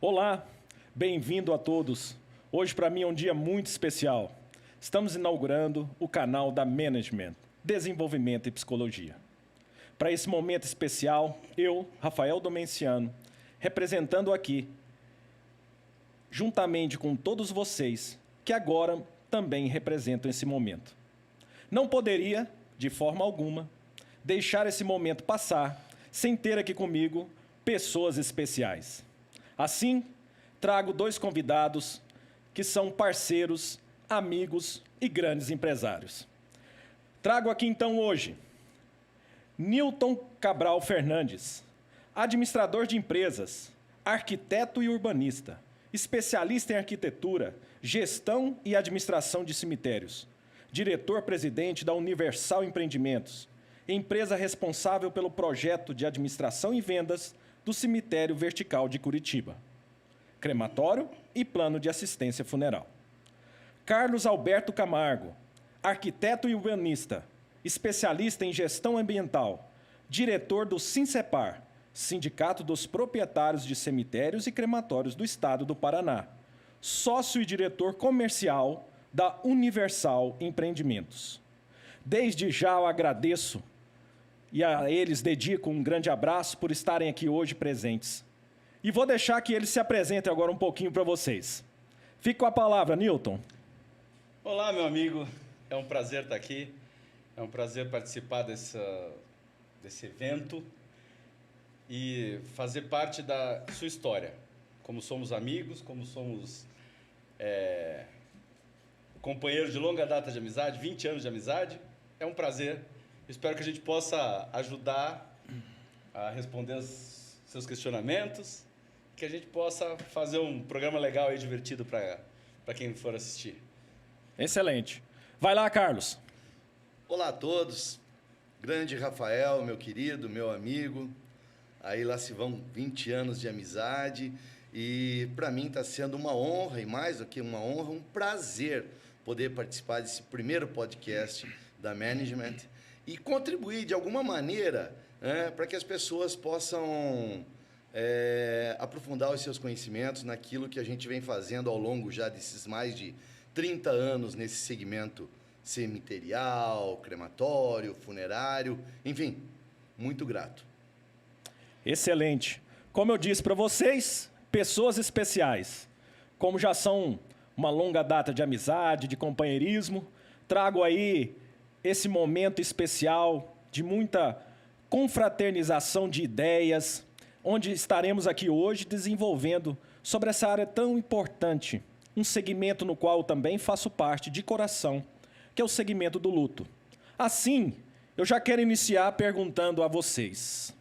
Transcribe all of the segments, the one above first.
Olá, bem-vindo a todos. Hoje para mim é um dia muito especial. Estamos inaugurando o canal da Management, Desenvolvimento e Psicologia. Para esse momento especial, eu, Rafael Domenciano, representando aqui, juntamente com todos vocês, que agora também representam esse momento. Não poderia, de forma alguma, deixar esse momento passar sem ter aqui comigo pessoas especiais. Assim, trago dois convidados que são parceiros, amigos e grandes empresários. Trago aqui então hoje Nilton Cabral Fernandes, administrador de empresas, arquiteto e urbanista, especialista em arquitetura, gestão e administração de cemitérios, diretor-presidente da Universal Empreendimentos, empresa responsável pelo projeto de administração e vendas do Cemitério Vertical de Curitiba, crematório e plano de assistência funeral. Carlos Alberto Camargo, arquiteto e urbanista, especialista em gestão ambiental, diretor do Sincepar, Sindicato dos Proprietários de Cemitérios e Crematórios do Estado do Paraná, sócio e diretor comercial da Universal Empreendimentos. Desde já eu agradeço e a eles dedico um grande abraço por estarem aqui hoje presentes. E vou deixar que eles se apresentem agora um pouquinho para vocês. Fique com a palavra, Nilton. Olá, meu amigo. É um prazer estar aqui. É um prazer participar desse evento e fazer parte da sua história. Como somos amigos, como somos companheiros de longa data de amizade, 20 anos de amizade, é um prazer. Espero que a gente possa ajudar a responder os seus questionamentos, que a gente possa fazer um programa legal e divertido para quem for assistir. Excelente. Vai lá, Carlos. Olá a todos. Grande Rafael, meu querido, meu amigo. Aí lá se vão 20 anos de amizade e para mim está sendo uma honra, e mais do que uma honra, um prazer poder participar desse primeiro podcast da Management e contribuir de alguma maneira para que as pessoas possam aprofundar os seus conhecimentos naquilo que a gente vem fazendo ao longo já desses mais de 30 anos nesse segmento cemiterial, crematório, funerário, enfim, muito grato. Excelente. Como eu disse para vocês, pessoas especiais. Como já são uma longa data de amizade, de companheirismo, trago aí esse momento especial de muita confraternização de ideias, onde estaremos aqui hoje desenvolvendo sobre essa área tão importante, um segmento no qual eu também faço parte de coração, que é o segmento do luto. Assim, eu já quero iniciar perguntando a vocês: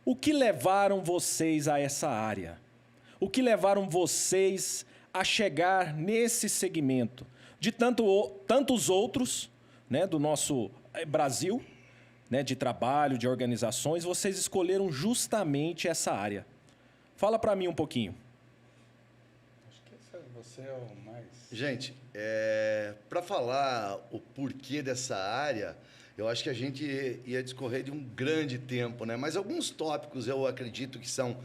o que levaram vocês a essa área? O que levaram vocês a chegar nesse segmento? De tantos outros, né, do nosso Brasil, né, de trabalho, de organizações, vocês escolheram justamente essa área. Fala para mim um pouquinho. Acho que você é o mais... Gente, para falar o porquê dessa área, eu acho que a gente ia discorrer de um grande tempo, né? Mas alguns tópicos eu acredito que são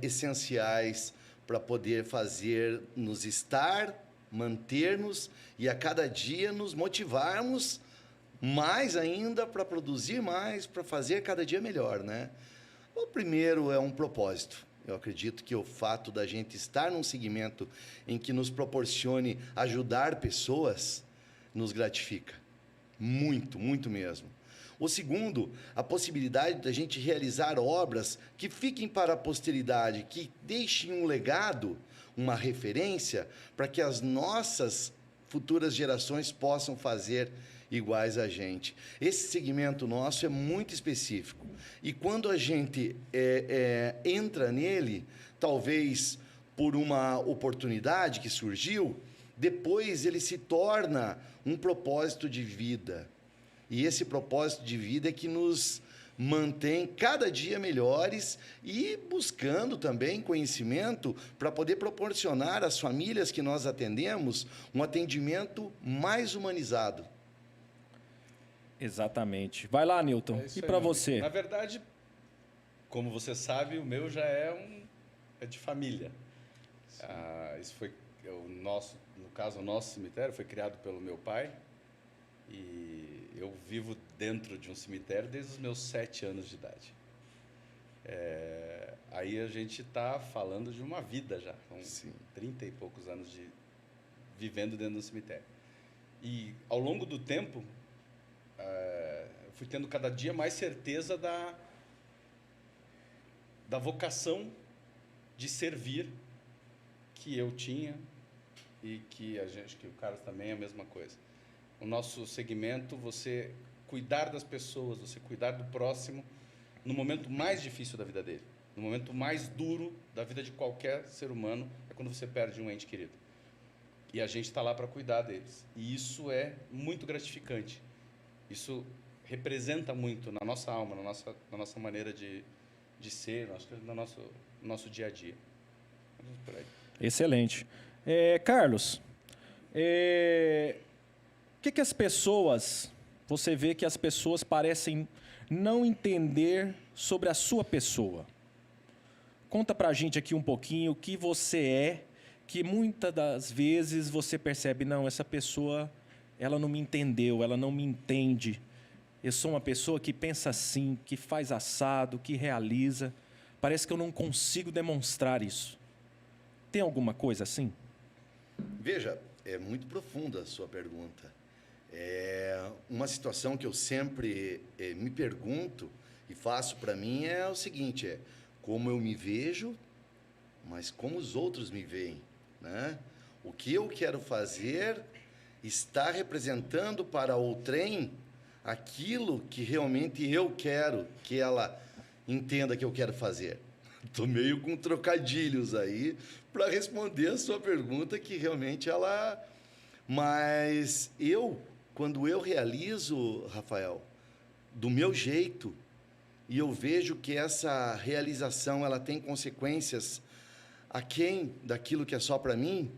essenciais para poder fazer-nos estar, manter-nos e a cada dia nos motivarmos mais ainda para produzir mais, para fazer cada dia melhor, né? O primeiro é um propósito. Eu acredito que o fato da gente estar num segmento em que nos proporcione ajudar pessoas nos gratifica. Muito, muito mesmo. O segundo, a possibilidade da gente realizar obras que fiquem para a posteridade, que deixem um legado, uma referência, para que as nossas futuras gerações possam fazer iguais a gente. Esse segmento nosso é muito específico. E quando a gente entra nele, talvez por uma oportunidade que surgiu, depois ele se torna um propósito de vida. E esse propósito de vida é que nos mantém cada dia melhores e buscando também conhecimento para poder proporcionar às famílias que nós atendemos um atendimento mais humanizado. Exatamente. Vai lá, Nilton. E para você? Na verdade, como você sabe, o meu já é é de família. Isso foi no caso, o nosso cemitério foi criado pelo meu pai e eu vivo dentro de um cemitério desde os meus 7 anos de idade. Aí a gente está falando de uma vida já, com 30 e poucos anos vivendo dentro do cemitério. E ao longo do tempo, eu fui tendo cada dia mais certeza da vocação de servir que eu tinha e que que o Carlos também é a mesma coisa. O nosso segmento, você cuidar das pessoas, você cuidar do próximo no momento mais difícil da vida dele, no momento mais duro da vida de qualquer ser humano, é quando você perde um ente querido. E a gente está lá para cuidar deles. E isso é muito gratificante. Isso representa muito na nossa alma, na nossa maneira de ser, no nosso dia a dia. Por aí. Excelente. Carlos, que as pessoas... Você vê que as pessoas parecem não entender sobre a sua pessoa. Conta pra gente aqui um pouquinho o que você é, que muitas das vezes você percebe, não, essa pessoa, ela não me entendeu, ela não me entende. Eu sou uma pessoa que pensa assim, que faz assado, que realiza. Parece que eu não consigo demonstrar isso. Tem alguma coisa assim? Veja, é muito profunda a sua pergunta. Uma situação que eu sempre me pergunto e faço para mim é o seguinte, como eu me vejo, mas como os outros me veem, né? O que eu quero fazer está representando para outrem aquilo que realmente eu quero que ela entenda que eu quero fazer. Estou meio com trocadilhos aí para responder a sua pergunta, que realmente ela... Mas quando eu realizo, Rafael, do meu jeito, e eu vejo que essa realização ela tem consequências aquém daquilo que é só para mim.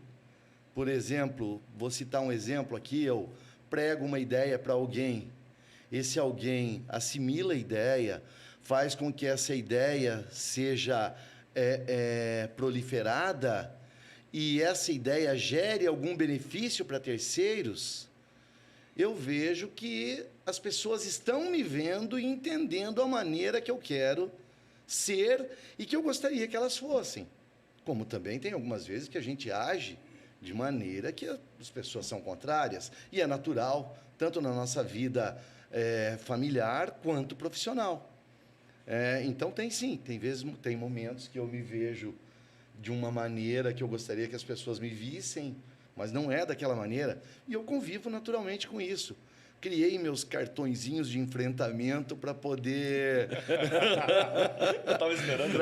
Por exemplo, vou citar um exemplo aqui, eu prego uma ideia para alguém, esse alguém assimila a ideia, faz com que essa ideia seja proliferada e essa ideia gere algum benefício para terceiros, eu vejo que as pessoas estão me vendo e entendendo a maneira que eu quero ser e que eu gostaria que elas fossem. Como também tem algumas vezes que a gente age de maneira que as pessoas são contrárias. E é natural, tanto na nossa vida familiar quanto profissional. Então, tem momentos que eu me vejo de uma maneira que eu gostaria que as pessoas me vissem, mas não é daquela maneira, e eu convivo naturalmente com isso. Criei meus cartõezinhos de enfrentamento para poder eu estava esperando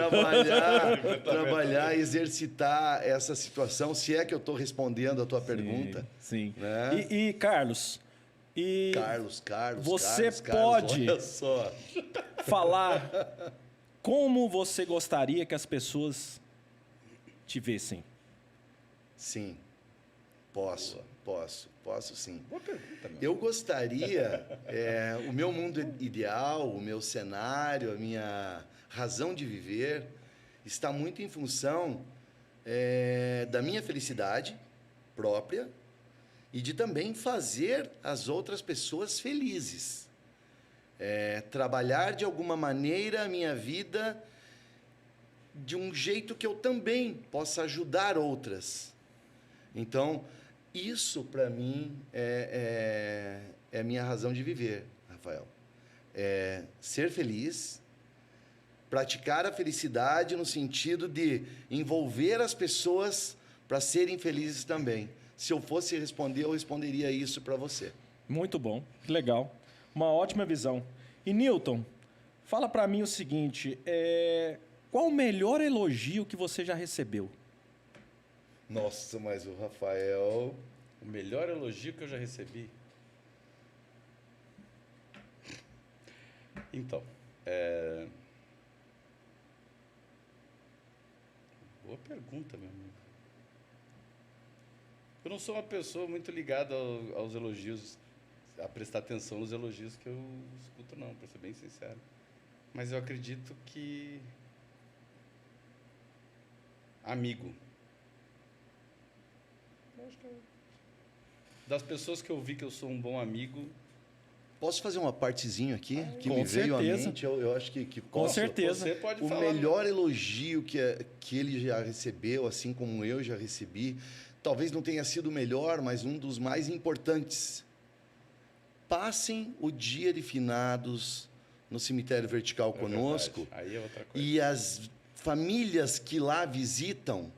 trabalhar, exercitar essa situação, se é que eu estou respondendo a tua pergunta. Sim. Né? E Carlos, você pode olha só. falar como você gostaria que as pessoas te vissem? Sim, posso sim. Boa pergunta, meu. Eu gostaria, o meu mundo ideal, o meu cenário, a minha razão de viver está muito em função da minha felicidade própria e de também fazer as outras pessoas felizes. Trabalhar de alguma maneira a minha vida de um jeito que eu também possa ajudar outras. Então, isso, para mim, é a minha razão de viver, Rafael. Ser feliz, praticar a felicidade no sentido de envolver as pessoas para serem felizes também. Se eu fosse responder, eu responderia isso para você. Muito bom, legal. Uma ótima visão. E, Newton, fala para mim o seguinte, qual o melhor elogio que você já recebeu? Nossa, mas o Rafael... O melhor elogio que eu já recebi? Então, boa pergunta, meu amigo. Eu não sou uma pessoa muito ligada aos elogios, a prestar atenção nos elogios que eu escuto, não, para ser bem sincero. Mas eu acredito que amigo. Eu acho que das pessoas que eu vi que eu sou um bom amigo... Posso fazer uma partezinha aqui que com me veio à certeza. mente? Eu acho que Com posso. certeza. Você pode O falar. melhor elogio que ele já recebeu, assim como eu já recebi, talvez não tenha sido o melhor, mas um dos mais importantes. Passem o dia de finados no cemitério vertical conosco. Verdade. Aí é outra coisa. E as famílias que lá visitam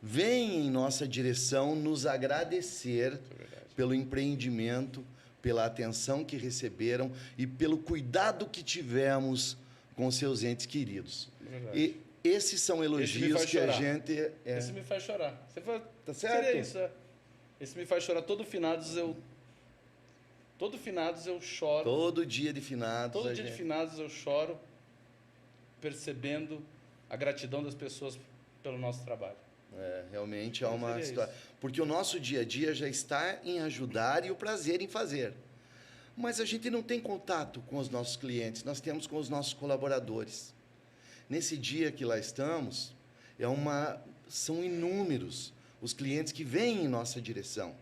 vêm em nossa direção nos agradecer Isso é verdade. pelo empreendimento, pela atenção que receberam e pelo cuidado que tivemos com seus entes queridos. É verdade. E esses são elogios faz que a chorar. gente... Esse me faz chorar. Você fala, Tá certo? seria isso, é. Esse me faz chorar. Todo finados eu choro. Todo dia de finados. Todo a dia de gente- finados eu choro, percebendo a gratidão das pessoas pelo nosso trabalho. Realmente é Mas uma seria situação. Porque o nosso dia a dia já está em ajudar e o prazer em fazer. Mas a gente não tem contato com os nossos clientes, nós temos com os nossos colaboradores. Nesse dia que lá estamos, são inúmeros os clientes que vêm em nossa direção,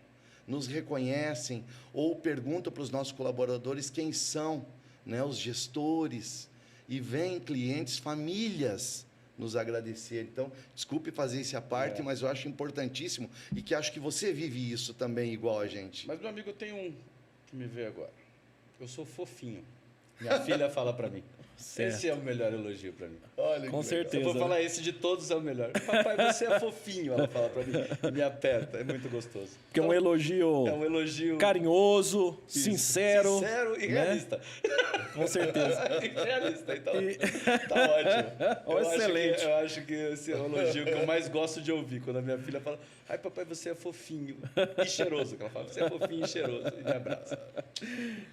nos reconhecem ou perguntam para os nossos colaboradores quem são, né, os gestores, e vêm clientes, famílias nos agradecer. Então, desculpe fazer isso à parte, mas eu acho importantíssimo e que acho que você vive isso também igual a gente. Mas, meu amigo, eu tenho um que me veio agora. Eu sou fofinho. Minha filha fala para mim. Certo. Esse é o melhor elogio para mim. Olha Com que certeza. Eu vou falar esse de todos é o melhor. Papai, você é fofinho, ela fala para mim. Me aperta, é muito gostoso. Porque é um elogio É um elogio carinhoso, isso, sincero. sincero e né? realista. Com certeza. E realista, então E- tá ótimo. Excelente. Eu acho que esse é o elogio que eu mais gosto de ouvir. Quando a minha filha fala, ai papai, você é fofinho e cheiroso. Que ela fala, você é fofinho e cheiroso. E me abraça.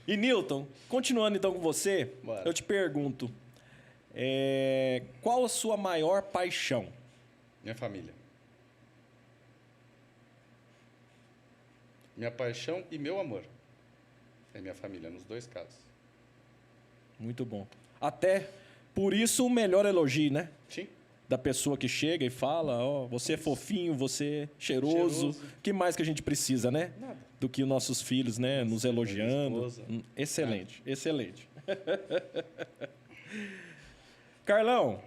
E Newton, continuando então com você, Bora. eu te pergunto, qual a sua maior paixão? Minha família. Minha paixão e meu amor. É minha família, nos dois casos. Muito bom. Até por isso o melhor elogio, né? Sim. Da pessoa que chega e fala, ó, você é fofinho, você é cheiroso. Cheiroso. Que mais que a gente precisa, né? Nada. Do que os nossos filhos, né? Nos elogiando. esposa. Excelente, excelente. Carlão,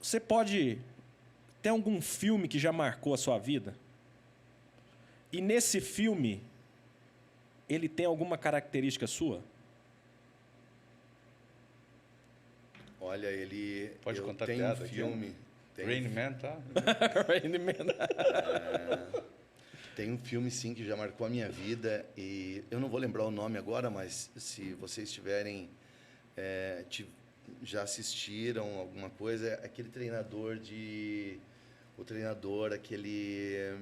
você pode... Tem algum filme que já marcou a sua vida? E nesse filme, ele tem alguma característica sua? Olha, ele... Pode eu contar tenho piada um aqui, filme... Rain Man, tá? Tem um filme, sim, que já marcou a minha vida e eu não vou lembrar o nome agora, mas se vocês tiverem... já assistiram alguma coisa, é aquele treinador de... O treinador, aquele...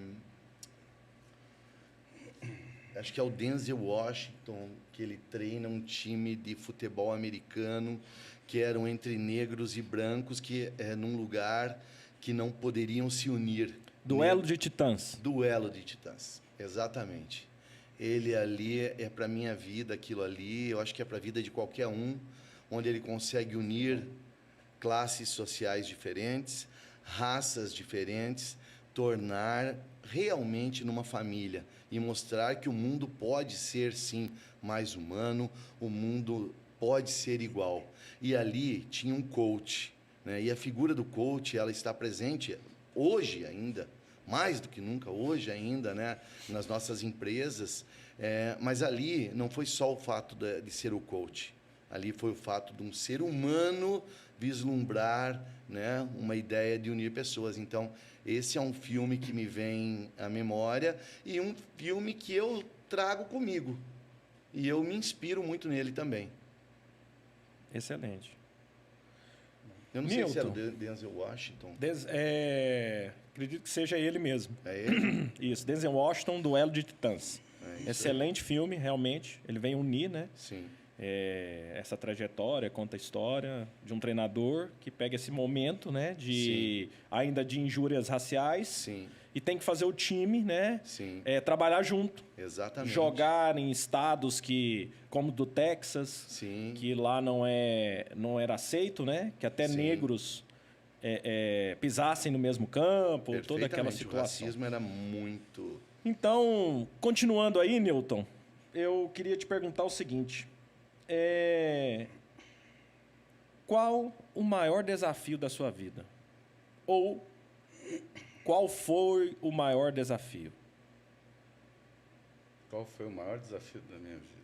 Acho que é o Denzel Washington, que ele treina um time de futebol americano que eram entre negros e brancos, que é num lugar que não poderiam se unir. Duelo de Titãs. Duelo de Titãs, exatamente. Ele ali é para minha vida, aquilo ali, eu acho que é para a vida de qualquer um, onde ele consegue unir classes sociais diferentes, raças diferentes, tornar realmente numa família e mostrar que o mundo pode ser, sim, mais humano, o mundo pode ser igual. E ali tinha um coach, né? E a figura do coach, ela está presente hoje ainda, mais do que nunca, hoje ainda, né? Nas nossas empresas. Mas ali não foi só o fato de ser o coach. Ali foi o fato de um ser humano vislumbrar, né, uma ideia de unir pessoas. Então, esse é um filme que me vem à memória e um filme que eu trago comigo. E eu me inspiro muito nele também. Excelente. Eu não sei se era o Milton. Denzel Washington. Acredito que seja ele mesmo. É ele? Isso, Denzel Washington, Duelo de Titãs. É isso Excelente filme, realmente. Ele vem unir, né? Sim. Essa trajetória, conta a história de um treinador que pega esse momento, né? Ainda de injúrias raciais. Sim. E tem que fazer o time, né? Sim. Trabalhar junto. Exatamente. Jogar em estados como do Texas, Sim. que lá não era aceito, né? Que até Sim. negros pisassem no mesmo campo, toda aquela Perfeitamente, situação. o racismo era muito... Então, continuando aí, Newton, eu queria te perguntar o seguinte. Qual o maior desafio da sua vida? Ou qual foi o maior desafio? Qual foi o maior desafio da minha vida?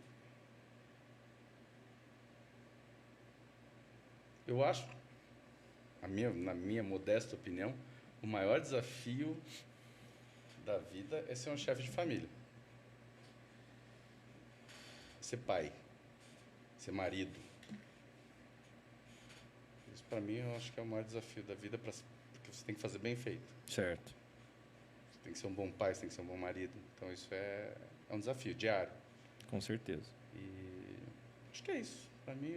Eu acho, na minha modesta opinião, o maior desafio da vida é ser um chefe de família. Ser pai. Ser marido. Isso, para mim, eu acho que é o maior desafio da vida, porque você tem que fazer bem feito. Certo. Você tem que ser um bom pai, você tem que ser um bom marido. Então, isso é um desafio diário. Com certeza. E acho que é isso. Para mim,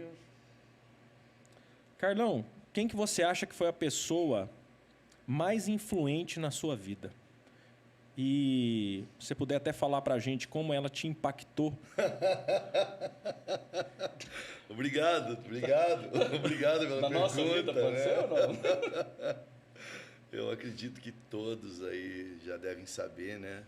Carlão, quem que você acha que foi a pessoa mais influente na sua vida? E se você puder até falar pra gente como ela te impactou. Obrigado pela pergunta. Na nossa vida, pode ser ou não? Eu acredito que todos aí já devem saber, né?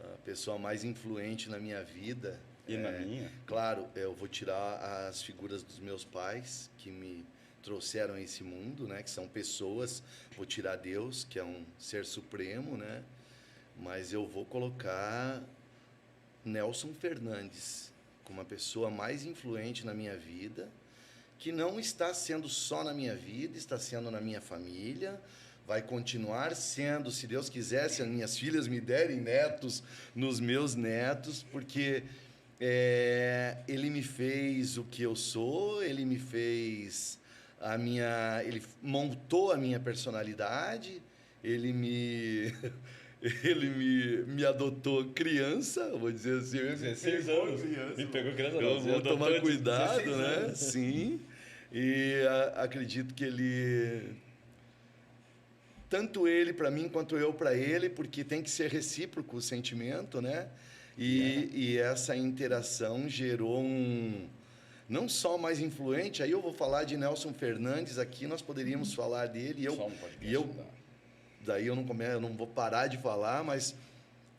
A pessoa mais influente na minha vida... E na minha? Claro, eu vou tirar as figuras dos meus pais, que me trouxeram a esse mundo, né? Que são pessoas. Vou tirar Deus, que é um ser supremo, né? Mas eu vou colocar Nelson Fernandes como a pessoa mais influente na minha vida, que não está sendo só na minha vida, está sendo na minha família, vai continuar sendo, se Deus quiser, se as minhas filhas me derem netos, nos meus netos, porque ele me fez o que eu sou, ele me fez ele montou a minha personalidade, ele me adotou criança, vou dizer assim. 16 anos. Me pegou criança. Eu vou tomar cuidado, né? Sim. E acredito que tanto ele para mim quanto eu para ele, porque tem que ser recíproco o sentimento, né? E essa interação gerou não só mais influente, aí eu vou falar de Nelson Fernandes aqui, nós poderíamos falar dele, daí eu não vou parar de falar, mas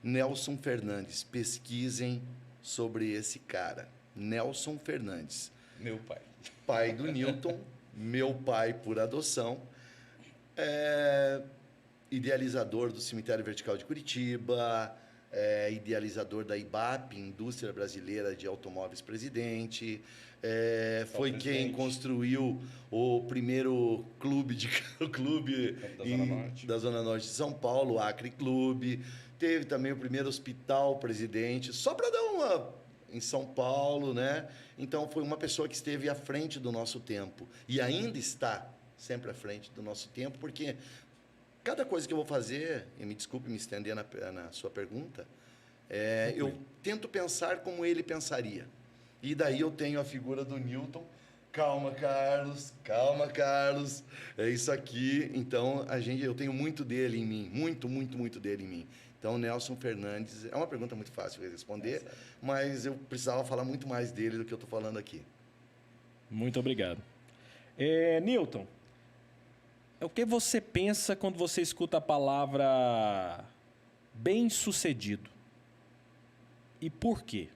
Nelson Fernandes, pesquisem sobre esse cara. Nelson Fernandes. Meu pai. Pai do Newton, meu pai por adoção, idealizador do Cemitério Vertical de Curitiba, idealizador da IBAP, Indústria Brasileira de Automóveis Presidente, foi quem construiu o primeiro clube da Zona Norte de São Paulo, o Acre Clube, teve também o primeiro hospital Presidente, só para dar uma em São Paulo, né? Então foi uma pessoa que esteve à frente do nosso tempo e ainda está sempre à frente do nosso tempo, porque cada coisa que eu vou fazer, e me desculpe me estender na sua pergunta, eu tento pensar como ele pensaria. E daí eu tenho a figura do Newton. Calma, Carlos. É isso aqui. Então, eu tenho muito dele em mim. Muito, muito, muito dele em mim. Então, Nelson Fernandes... É uma pergunta muito fácil de responder, mas eu precisava falar muito mais dele do que eu estou falando aqui. Muito obrigado. Newton, o que você pensa quando você escuta a palavra bem-sucedido? E por quê?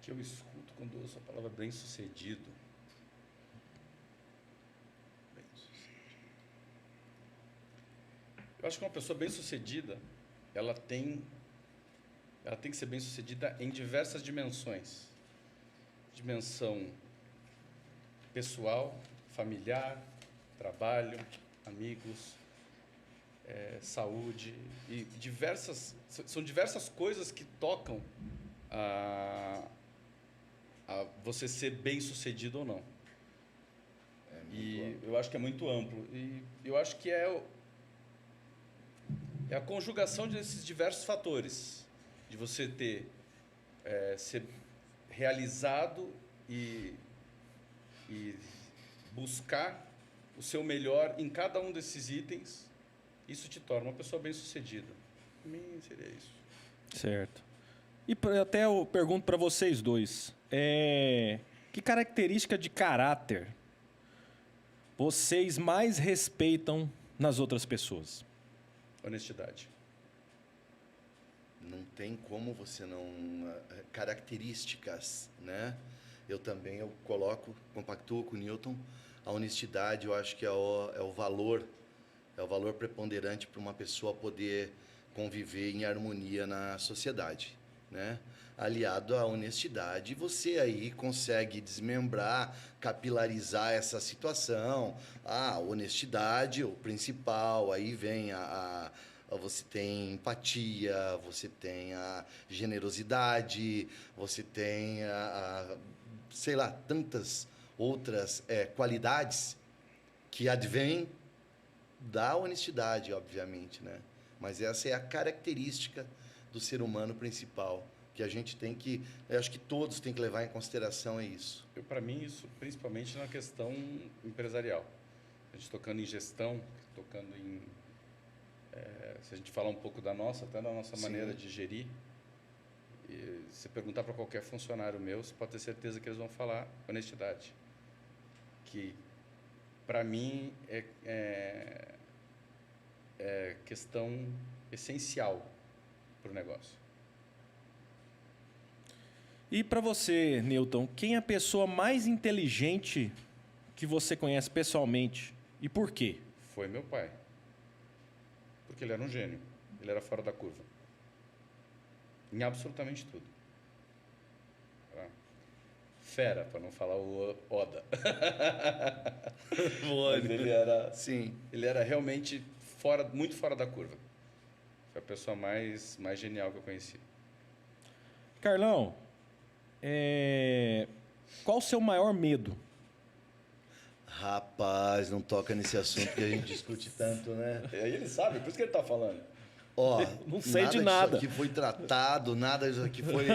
Que eu escuto quando eu ouço a palavra bem-sucedido. Eu acho que uma pessoa bem-sucedida, ela tem que ser bem-sucedida em diversas dimensões. Dimensão pessoal, familiar, trabalho, amigos, saúde e são diversas coisas que tocam a você ser bem-sucedido ou não. Eu acho que é muito amplo. E eu acho que é a conjugação desses diversos fatores. De você ser realizado e buscar o seu melhor em cada um desses itens. Isso te torna uma pessoa bem-sucedida. Para mim, seria isso. Certo. E até eu pergunto para vocês dois, que característica de caráter vocês mais respeitam nas outras pessoas? Honestidade. Não tem como você não... Características, né? Eu compactuo com o Newton. A honestidade, eu acho que é o valor preponderante para uma pessoa poder conviver em harmonia na sociedade, né? Aliado à honestidade, você aí consegue desmembrar, capilarizar essa situação. A honestidade, o principal, aí vem você tem empatia, você tem a generosidade, você tem sei lá, tantas outras qualidades que advêm da honestidade, obviamente, né? Mas essa é a característica do ser humano principal, que a gente tem que... Eu acho que todos têm que levar em consideração isso. Para mim, isso principalmente na questão empresarial. A gente tocando em gestão, tocando em... se a gente falar um pouco até da nossa maneira de gerir, e se perguntar para qualquer funcionário meu, você pode ter certeza que eles vão falar honestidade. Que, para mim, é questão essencial para o negócio. E para você, Newton, quem é a pessoa mais inteligente que você conhece pessoalmente e por quê? Foi meu pai. Porque ele era um gênio. Ele era fora da curva. Em absolutamente tudo. Fera, para não falar o Oda. Mas ele era... Sim. Ele era realmente muito fora da curva. Foi a pessoa mais genial que eu conheci. Carlão, qual o seu maior medo? Rapaz, não toca nesse assunto que a gente discute tanto, né? E aí ele sabe, por isso que ele está falando. Ó, não sei de nada. Isso aqui foi tratado, nada disso aqui foi...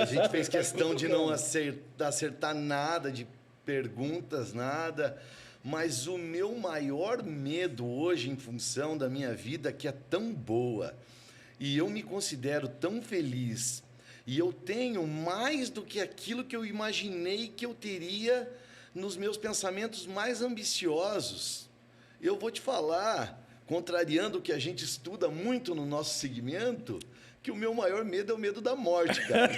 A gente fez questão de não acertar nada, de perguntas, nada. Mas o meu maior medo hoje, em função da minha vida, que é tão boa, e eu me considero tão feliz, e eu tenho mais do que aquilo que eu imaginei que eu teria nos meus pensamentos mais ambiciosos. Eu vou te falar, contrariando o que a gente estuda muito no nosso segmento, que o meu maior medo é o medo da morte, cara.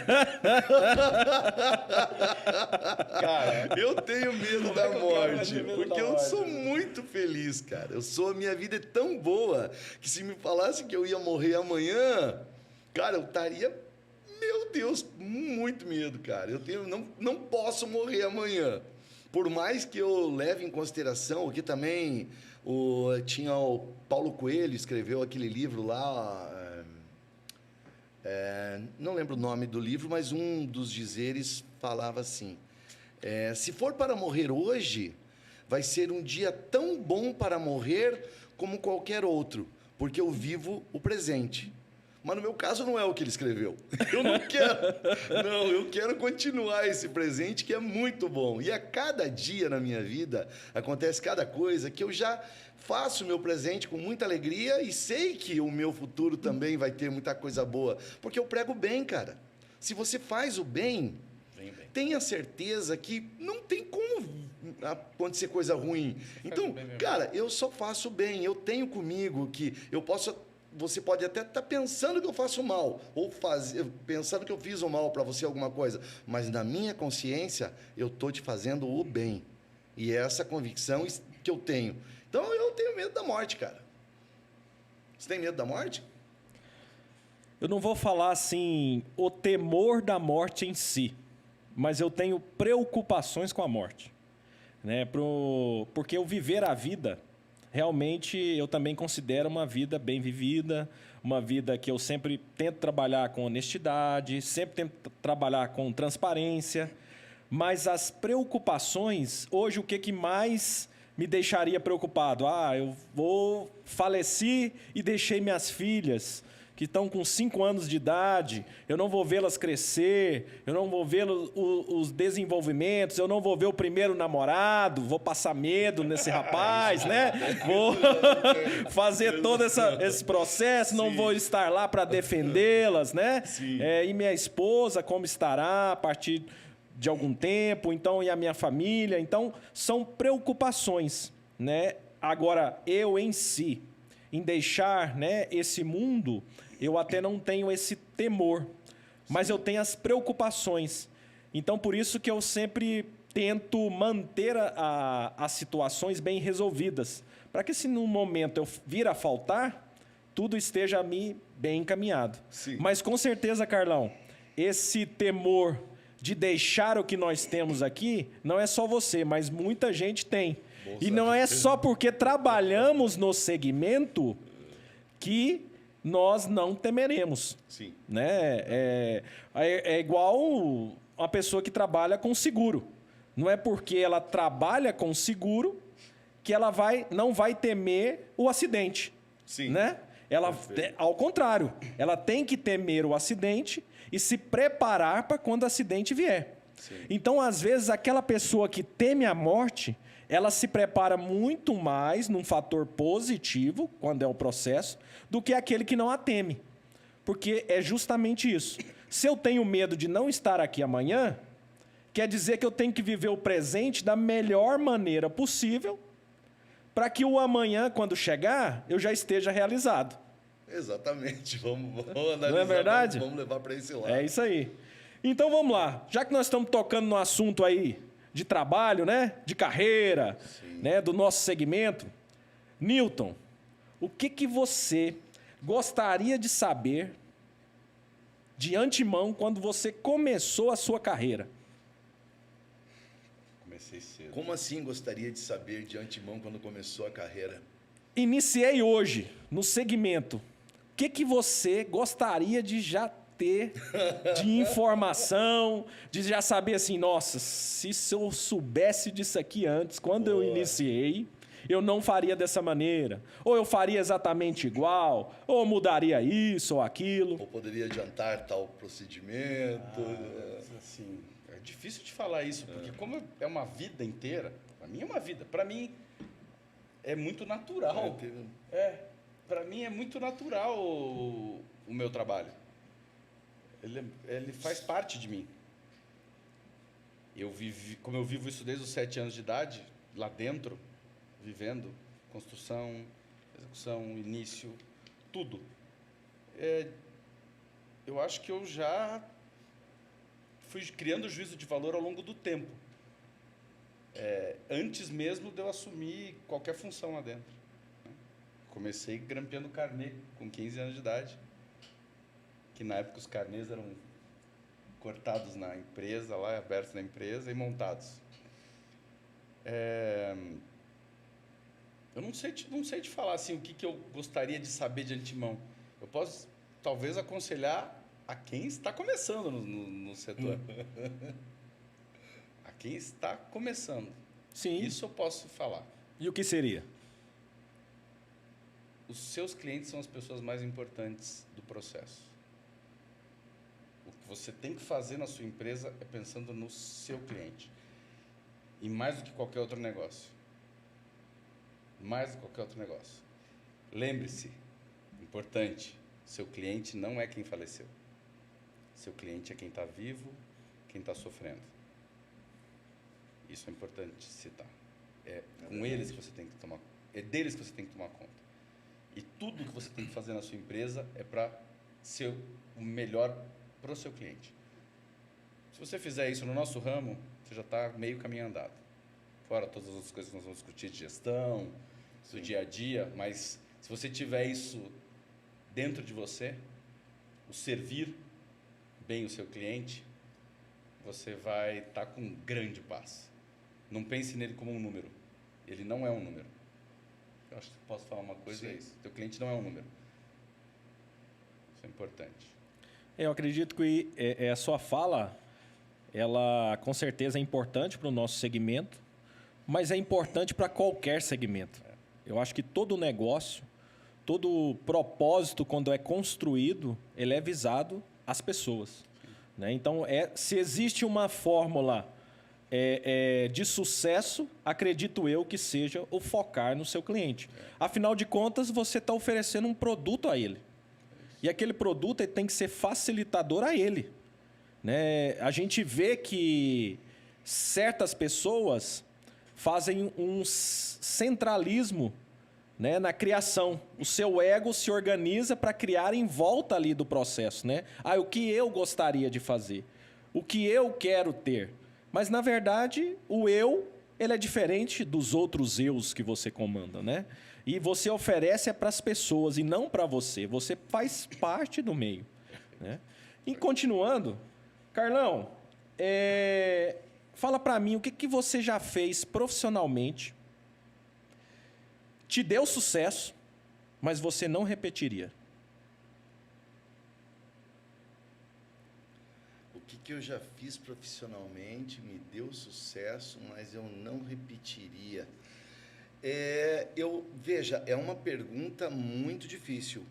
Eu tenho medo da morte, porque eu sou muito feliz, cara. A minha vida é tão boa que se me falasse que eu ia morrer amanhã, cara, eu estaria, meu Deus, muito medo, cara. Não posso morrer amanhã. Por mais que eu leve em consideração, aqui também tinha o Paulo Coelho, escreveu aquele livro lá, não lembro o nome do livro, mas um dos dizeres falava assim, se for para morrer hoje, vai ser um dia tão bom para morrer como qualquer outro, porque eu vivo o presente. Mas no meu caso não é o que ele escreveu. Eu não quero. Não, eu quero continuar esse presente que é muito bom. E a cada dia na minha vida acontece cada coisa que eu já faço o meu presente com muita alegria e sei que o meu futuro também vai ter muita coisa boa. Porque eu prego bem, cara. Se você faz o bem, tenha certeza que não tem como acontecer coisa ruim. Então, cara, eu só faço bem. Eu tenho comigo que eu posso... Você pode até estar pensando que eu faço mal, ou pensando que eu fiz o mal para você alguma coisa, mas na minha consciência, eu estou te fazendo o bem. E é essa convicção que eu tenho. Então, eu tenho medo da morte, cara. Você tem medo da morte? Eu não vou falar, assim, o temor da morte em si, mas eu tenho preocupações com a morte. Né? Porque eu viver a vida... Realmente, eu também considero uma vida bem vivida, uma vida que eu sempre tento trabalhar com honestidade, sempre tento trabalhar com transparência, mas as preocupações, hoje o que mais me deixaria preocupado? Eu faleci e deixei minhas filhas, que estão com 5 anos de idade, eu não vou vê-las crescer, eu não vou ver os desenvolvimentos, eu não vou ver o primeiro namorado, vou passar medo nesse rapaz, né? Vou fazer todo esse processo, não vou estar lá para defendê-las, né? E minha esposa, como estará a partir de algum tempo, então, e a minha família. Então, são preocupações, né? Agora, eu em si, em deixar, né, esse mundo, eu até não tenho esse temor, mas eu tenho as preocupações. Então, por isso que eu sempre tento manter as situações bem resolvidas, para que se num momento eu vir a faltar, tudo esteja a mim bem encaminhado. Sim. Mas com certeza, Carlão, esse temor de deixar o que nós temos aqui, não é só você, mas muita gente tem. E não é só porque trabalhamos no segmento que nós não temeremos. Sim. Né? É igual uma pessoa que trabalha com seguro. Não é porque ela trabalha com seguro que ela não vai temer o acidente. Sim. Né? Ao contrário, ela tem que temer o acidente e se preparar para quando o acidente vier. Sim. Então, às vezes, aquela pessoa que teme a morte, ela se prepara muito mais num fator positivo, quando é o processo, do que aquele que não a teme. Porque é justamente isso. Se eu tenho medo de não estar aqui amanhã, quer dizer que eu tenho que viver o presente da melhor maneira possível para que o amanhã, quando chegar, eu já esteja realizado. Exatamente. Vamos analisar. Não é verdade? Vamos levar para esse lado. É isso aí. Então vamos lá. Já que nós estamos tocando no assunto aí de trabalho, né? De carreira, né? Do nosso segmento. Newton, o que você gostaria de saber de antemão quando você começou a sua carreira? Comecei cedo. Como assim gostaria de saber de antemão quando começou a carreira? Iniciei hoje no segmento. O que você gostaria de já ter de informação, de já saber assim, nossa, se eu soubesse disso aqui antes, quando eu iniciei, eu não faria dessa maneira. Ou eu faria exatamente igual, ou mudaria isso ou aquilo. Ou poderia adiantar tal procedimento? Assim, é difícil de falar isso, porque como é uma vida inteira, para mim é uma vida, para mim é muito natural. Para mim é muito natural o meu trabalho. Ele faz parte de mim. Como eu vivo isso desde os 7 anos de idade, lá dentro, vivendo, construção, execução, início, tudo. Eu acho que eu já fui criando juízo de valor ao longo do tempo. Antes mesmo de eu assumir qualquer função lá dentro. Comecei grampeando carnê com 15 anos de idade, que na época os carnês eram cortados na empresa, lá abertos na empresa e montados. Eu não sei te falar assim, o que eu gostaria de saber de antemão. Eu posso, talvez, aconselhar a quem está começando no setor. A quem está começando. Sim. Isso eu posso falar. E o que seria? Os seus clientes são as pessoas mais importantes do processo. O que você tem que fazer na sua empresa é pensando no seu cliente. E mais do que qualquer outro negócio. Mais do que qualquer outro negócio. Lembre-se, importante, seu cliente não é quem faleceu. Seu cliente é quem está vivo, quem está sofrendo. Isso é importante citar. É deles que você tem que tomar conta. E tudo que você tem que fazer na sua empresa é para ser o melhor para o seu cliente. Se você fizer isso no nosso ramo, você já está meio caminho andado. Fora todas as outras coisas que nós vamos discutir de gestão, do dia a dia, mas se você tiver isso dentro de você, o servir bem o seu cliente, você vai estar com um grande passo. Não pense nele como um número. Ele não é um número. Eu acho que posso falar uma coisa, é isso. Teu cliente não é um número. Isso é importante. Eu acredito que a sua fala, ela com certeza é importante para o nosso segmento, mas é importante para qualquer segmento. Eu acho que todo negócio, todo propósito, quando é construído, ele é visado às pessoas. Né? Então, se existe uma fórmula de sucesso, acredito eu que seja o focar no seu cliente. Afinal de contas, você está oferecendo um produto a ele. E aquele produto tem que ser facilitador a ele. né? A gente vê que certas pessoas fazem um centralismo, né, na criação. O seu ego se organiza para criar em volta ali do processo, né? O que eu gostaria de fazer? O que eu quero ter? Mas, na verdade, o eu, ele é diferente dos outros eus que você comanda, né? E você oferece para as pessoas e não para você. Você faz parte do meio, né? E continuando, Carlão, fala para mim o que você já fez profissionalmente, te deu sucesso, mas você não repetiria. O que eu já fiz profissionalmente me deu sucesso, mas eu não repetiria. Veja, é uma pergunta muito difícil,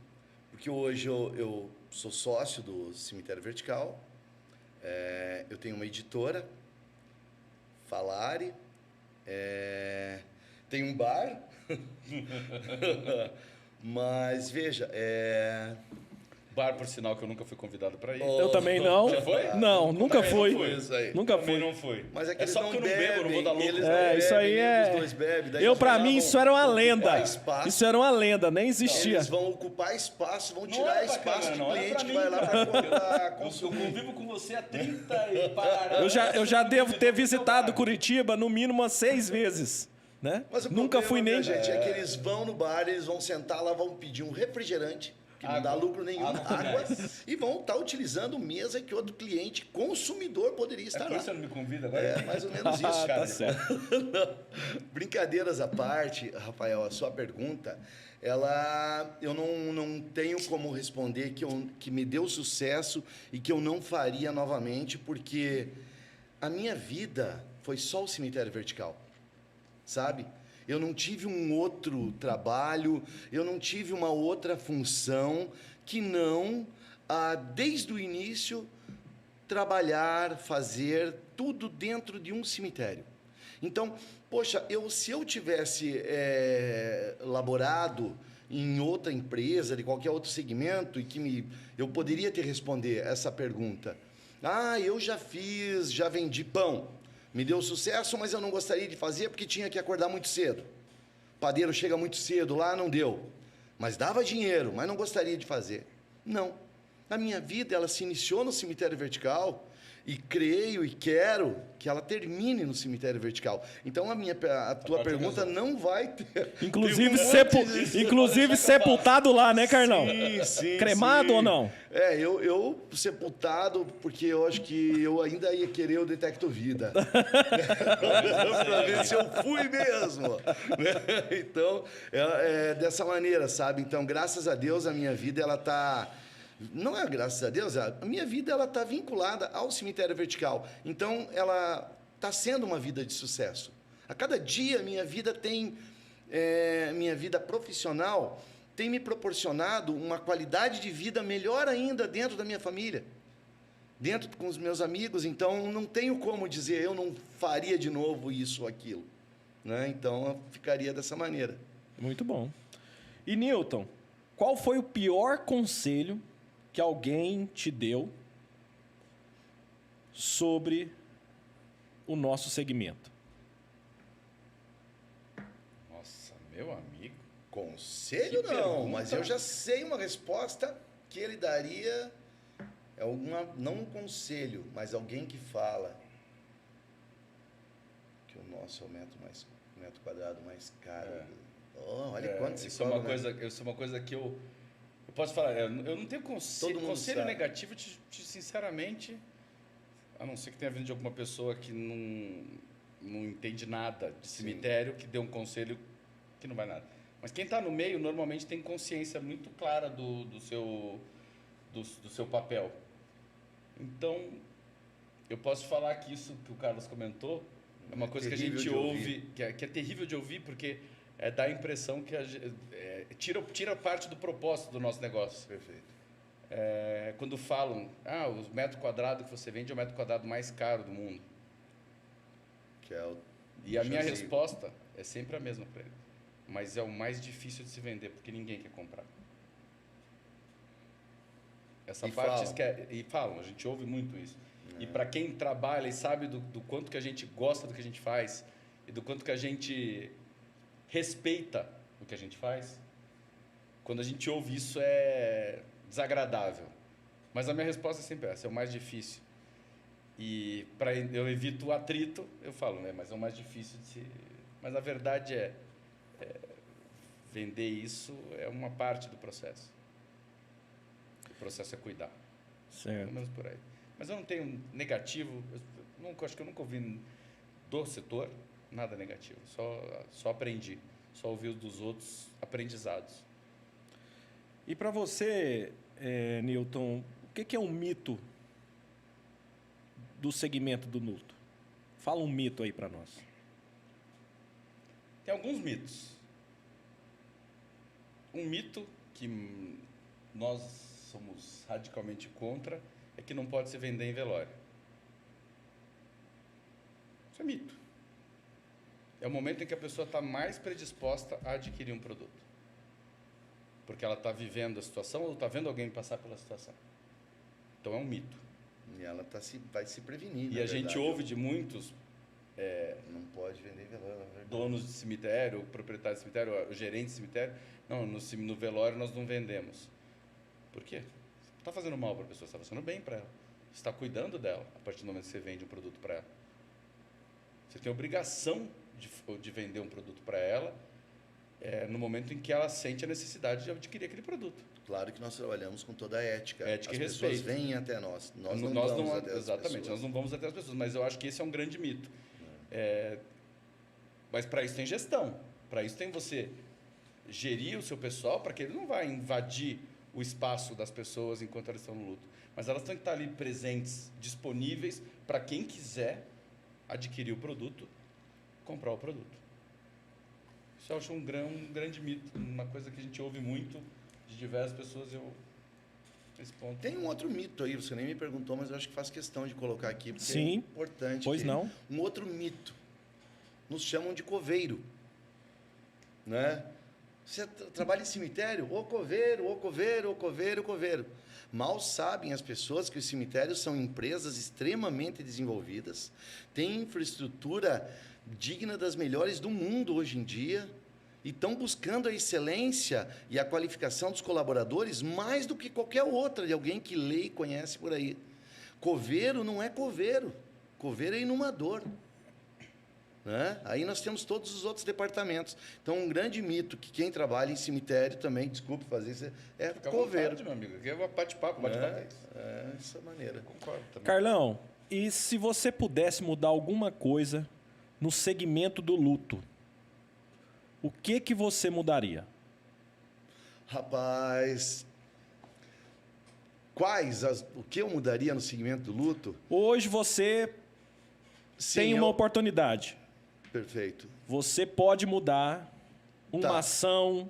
porque hoje eu sou sócio do Cemitério Vertical, eu tenho uma editora, Falari, tenho um bar, mas veja, Bar, por sinal, que eu nunca fui convidado para ir. Eu também não. Você foi? Não, nunca fui. Isso aí. Nunca Também fui. não fui. Mas é que eles só não porque eu não bebo, não vou dar louco. eles não bebem, isso aí os dois bebem, daí eles Para vão mim, lá, isso vão era uma ocupar lenda. espaço. Isso era uma lenda, nem existia. Eles vão ocupar espaço, vão Não tirar é espaço bacana, de não. É cliente pra que mim, vai lá cara. para comprar, Eu consumir. convivo com você há 30 e para. Eu já devo ter visitado Curitiba no mínimo umas 6 vezes, né? Mas o Nunca problema, fui nem... minha gente, é que eles vão no bar, eles vão sentar lá, vão pedir um refrigerante, que não dá Água. lucro nenhum, Água com água, gás. e vão estar utilizando mesa que outro cliente consumidor poderia É estar por lá. isso que você não me convida agora? É mais ou menos isso, Ah, cara. tá certo. Não. Brincadeiras à parte, Rafael, a sua pergunta, eu não tenho como responder que me deu sucesso e que eu não faria novamente, porque a minha vida foi só o Cemitério Vertical, sabe? Eu não tive um outro trabalho, eu não tive uma outra função que não, desde o início, trabalhar, fazer tudo dentro de um cemitério. Então, poxa, se eu tivesse laborado em outra empresa, de qualquer outro segmento, eu poderia te responder essa pergunta. Eu já vendi pão. Me deu sucesso, mas eu não gostaria de fazer porque tinha que acordar muito cedo. O padeiro chega muito cedo lá, não deu. Mas dava dinheiro, mas não gostaria de fazer. Não. A minha vida, ela se iniciou no Cemitério Vertical e creio e quero que ela termine no Cemitério Vertical. Então, a tua pergunta não vai ter... Inclusive, tem inclusive sepultado lá, né, Carlão? Sim, Cremado sim. ou não? Eu sepultado, porque eu acho que eu ainda ia querer o Detecto Vida. Pra ver se eu fui mesmo. Então, dessa maneira, sabe? Então, graças a Deus, a minha vida, ela tá... Não é graças a Deus, a minha vida ela está vinculada ao Cemitério Vertical. Então, ela está sendo uma vida de sucesso. A cada dia, minha vida minha vida profissional tem me proporcionado uma qualidade de vida melhor ainda dentro da minha família, dentro com os meus amigos. Então, não tenho como dizer, eu não faria de novo isso ou aquilo, né? Então, eu ficaria dessa maneira. Muito bom. E, Newton, qual foi o pior conselho que alguém te deu sobre o nosso segmento? Nossa, meu amigo. Conselho Que não, pergunta. mas eu já sei uma resposta que ele daria. Não um conselho, mas alguém que fala que o nosso é o metro quadrado mais caro. Olha quanto se Isso é cobra, uma né? coisa, isso é uma coisa que eu posso falar. Eu não tenho conselho, Todo mundo conselho sabe. negativo, sinceramente, a não ser que tenha vindo de alguma pessoa que não entende nada de cemitério, que dê um conselho que não vai nada. Mas quem está no meio normalmente tem consciência muito clara do seu papel. Então, eu posso falar que isso que o Carlos comentou é uma coisa que a terrível gente de ouve, que é terrível de ouvir, porque dá a impressão que tira parte do propósito do nosso negócio. Perfeito. Quando falam, o metro quadrado que você vende é o metro quadrado mais caro do mundo. Que é o E a minha Jazigo. resposta é sempre a mesma para ele. Mas é o mais difícil de se vender, porque ninguém quer comprar. Essa E parte falam. e falam, a gente ouve muito isso. E para quem trabalha e sabe do quanto que a gente gosta do que a gente faz e do quanto que a gente respeita o que a gente faz, quando a gente ouve isso é desagradável. Mas a minha resposta é sempre essa, é o mais difícil. E eu evito o atrito, eu falo, né? Mas é o mais difícil de se... Mas a verdade vender isso é uma parte do processo. O processo é cuidar. Certo. Pelo menos por aí. Mas eu não tenho negativo, acho que eu nunca ouvi do setor nada negativo. Só aprendi, só ouvi os dos outros aprendizados. E para você, Newton, o que é um mito do segmento do luto? Fala um mito aí para nós. Tem alguns mitos. Um mito que nós somos radicalmente contra é que não pode se vender em velório. Isso é mito. É o momento em que a pessoa está mais predisposta a adquirir um produto. Porque ela está vivendo a situação ou está vendo alguém passar pela situação. Então é um mito. E ela vai se prevenir. E a gente ouve de muitos não pode vender velório. donos de cemitério, proprietários de cemitério, o gerente de cemitério. Não, no velório nós não vendemos. Por quê? Você está fazendo mal para a pessoa, você está fazendo bem para ela. Você está cuidando dela a partir do momento que você vende um produto para ela. Você tem a obrigação de vender um produto para ela no momento em que ela sente a necessidade de adquirir aquele produto. Claro que nós trabalhamos com toda a ética. Ética as e pessoas respeito. vêm até nós. Nós não vamos até as exatamente, pessoas. nós não vamos até as pessoas. Mas eu acho que esse é um grande mito. Mas para isso tem gestão. Para isso tem você gerir o seu pessoal para que ele não vai invadir o espaço das pessoas enquanto elas estão no luto. Mas elas têm que estar ali presentes, disponíveis para quem quiser adquirir o produto, comprar o produto. Isso eu acho um grande mito, uma coisa que a gente ouve muito de diversas pessoas. Esse ponto. Tem um outro mito aí, você nem me perguntou, mas eu acho que faz questão de colocar aqui, porque Sim, é importante. pois não. Um outro mito. Nos chamam de coveiro. Né? Você trabalha em cemitério? Ô coveiro, ô coveiro, ô coveiro, ô coveiro. Mal sabem as pessoas que os cemitérios são empresas extremamente desenvolvidas, têm infraestrutura digna das melhores do mundo hoje em dia e estão buscando a excelência e a qualificação dos colaboradores mais do que qualquer outra de alguém que lê e conhece por aí. Coveiro não é coveiro. Coveiro é inumador. Né? Aí nós temos todos os outros departamentos. Então, um grande mito que quem trabalha em cemitério também, desculpe fazer isso, é Fica coveiro. vontade, meu amigo. Aqui é bate-papo, é isso. Dessa maneira. Eu concordo também. Carlão, e se você pudesse mudar alguma coisa no segmento do luto, o que você mudaria? Rapaz, o que eu mudaria no segmento do luto? Hoje você tem uma oportunidade. Perfeito. Você pode mudar uma Tá. ação,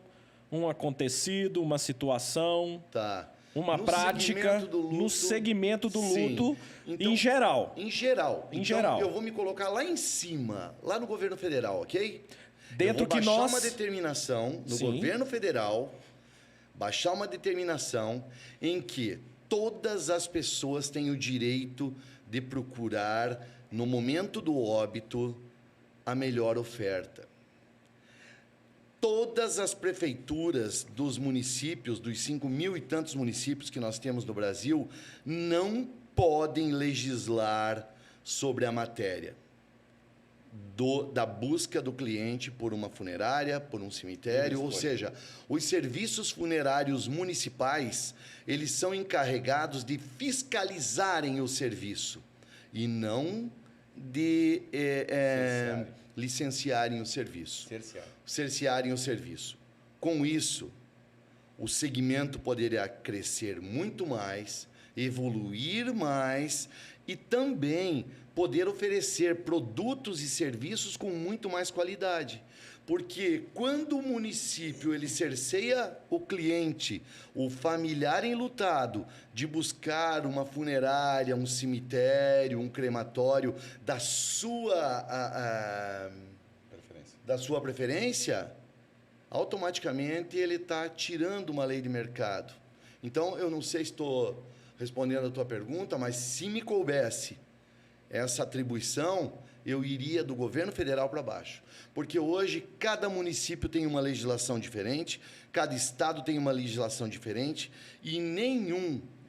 um acontecido, uma situação, Tá. uma No prática segmento do luto, no segmento do sim. luto Então, em geral. Em geral. Em Então, geral. eu vou me colocar lá em cima, lá no governo federal, ok? Dentro eu vou que baixar nós... uma determinação no Sim. governo federal, baixar uma determinação em que todas as pessoas têm o direito de procurar, no momento do óbito, a melhor oferta. Todas as prefeituras dos municípios, dos 5.000 e tantos municípios que nós temos no Brasil, não podem legislar sobre a matéria da busca do cliente por uma funerária, por um cemitério, ou seja, os serviços funerários municipais, eles são encarregados de fiscalizarem o serviço e não de licenciarem o serviço. Cercearem o serviço. Com isso, o segmento poderia crescer muito mais, evoluir mais e também poder oferecer produtos e serviços com muito mais qualidade. Porque quando o município ele cerceia o cliente, o familiar enlutado, de buscar uma funerária, um cemitério, um crematório da sua preferência, automaticamente ele está tirando uma lei de mercado. Então, eu não sei se estou respondendo a tua pergunta, mas se me coubesse essa atribuição, eu iria do governo federal para baixo. Porque hoje cada município tem uma legislação diferente, cada estado tem uma legislação diferente, e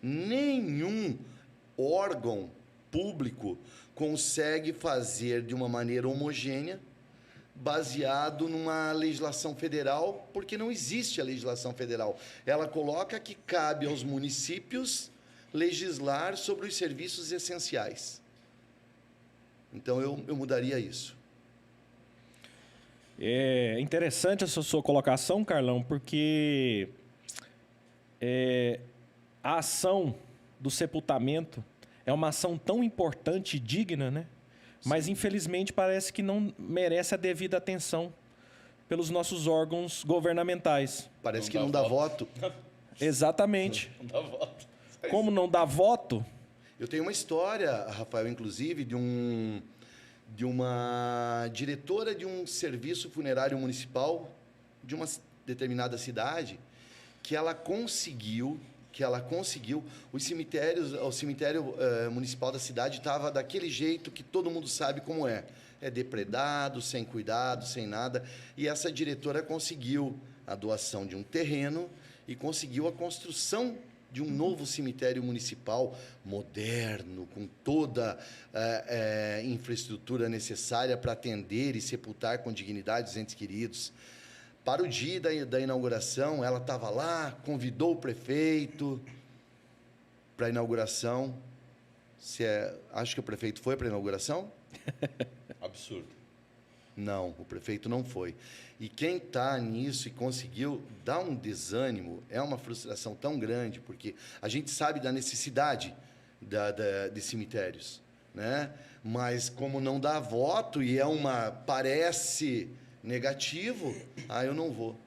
nenhum órgão público consegue fazer de uma maneira homogênea, baseado numa legislação federal, porque não existe a legislação federal. Ela coloca que cabe aos municípios legislar sobre os serviços essenciais. Então, eu mudaria isso. É interessante essa sua colocação, Carlão, porque a ação do sepultamento é uma ação tão importante e digna, né? Mas, infelizmente, parece que não merece a devida atenção pelos nossos órgãos governamentais. Parece que não dá voto. Exatamente. Não dá voto. Como não dá voto, Eu tenho uma história, Rafael, inclusive, de uma diretora de um serviço funerário municipal de uma determinada cidade, que ela conseguiu, o cemitério municipal da cidade estava daquele jeito que todo mundo sabe como é. É depredado, sem cuidado, sem nada. E essa diretora conseguiu a doação de um terreno e conseguiu a construção de um novo cemitério municipal moderno, com toda a infraestrutura necessária para atender e sepultar com dignidade os entes queridos. Para o dia da inauguração, ela estava lá, convidou o prefeito para a inauguração. Acho que o prefeito foi para a inauguração? Absurdo. Não, o prefeito não foi. E quem está nisso e conseguiu dar um desânimo, é uma frustração tão grande, porque a gente sabe da necessidade de cemitérios, né? Mas como não dá voto e parece negativo, eu não vou.